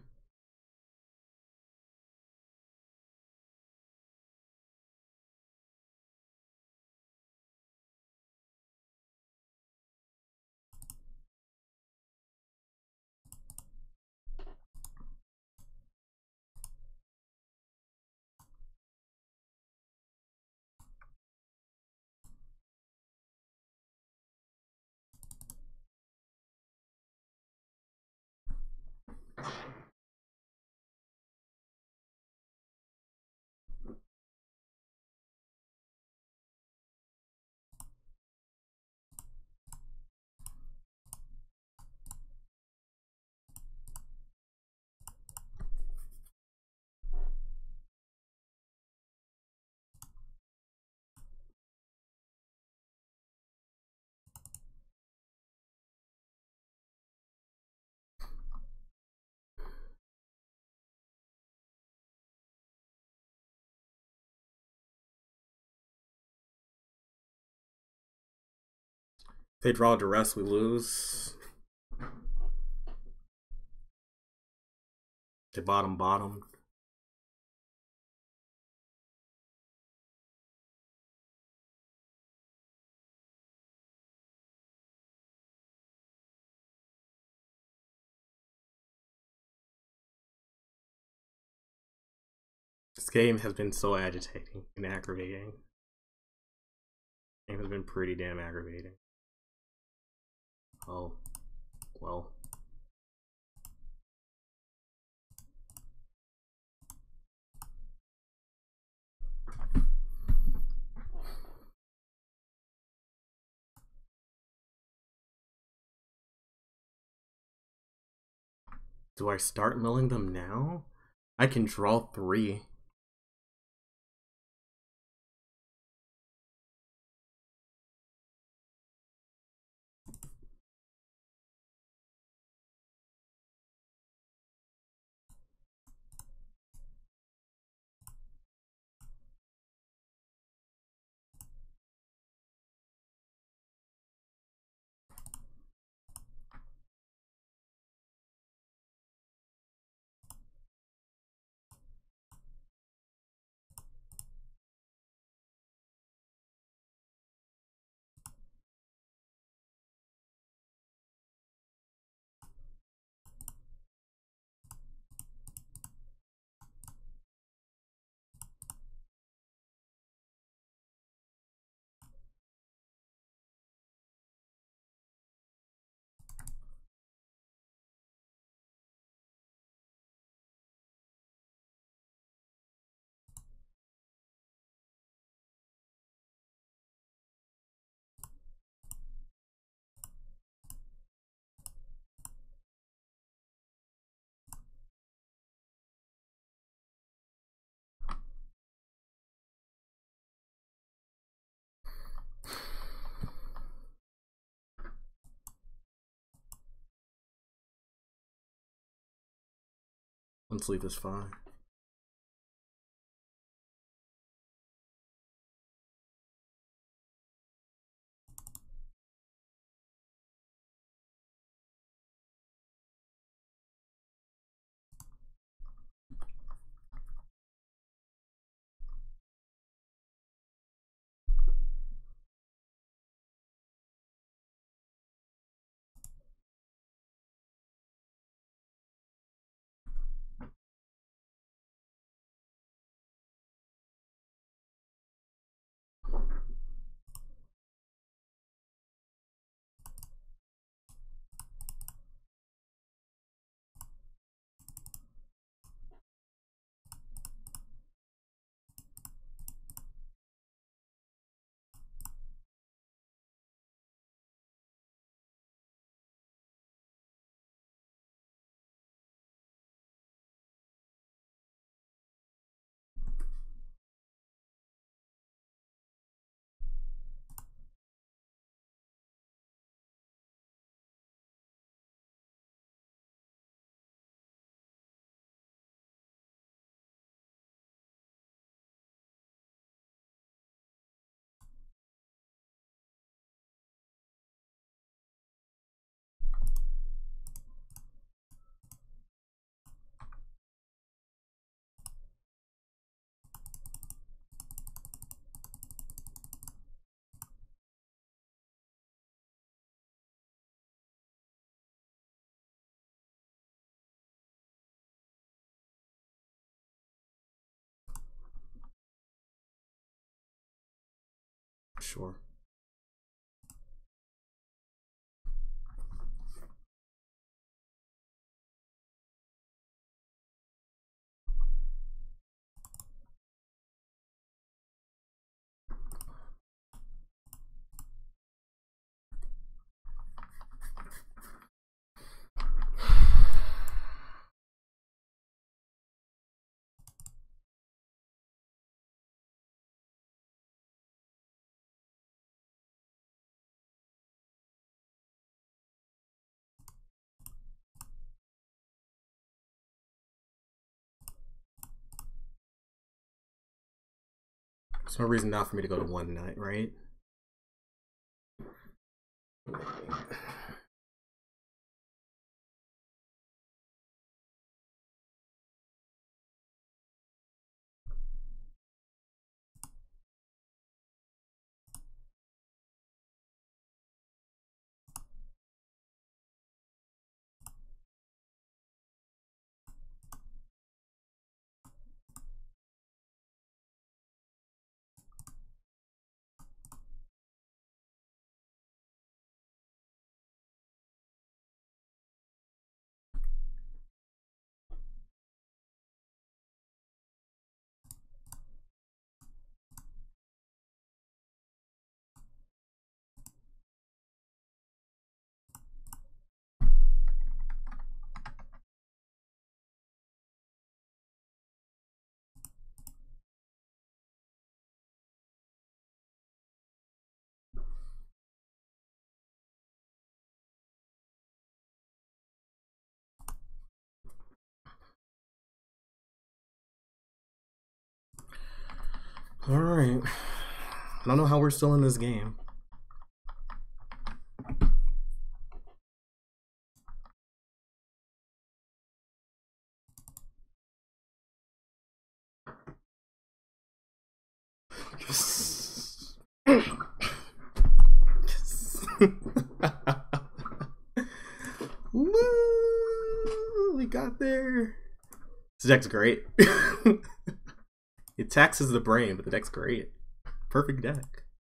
If they draw duress, we lose. They bottom. This game has been so agitating and aggravating. It has been pretty damn aggravating. Oh, well. Do I start milling them now? I can draw 3. One sleep is fine. Sure. There's no reason not for me to go to one night, right? Alright. I don't know how we're still in this game. Yes. Yes. Woo! We got there. This deck's great. It taxes the brain, but the deck's great. Perfect deck.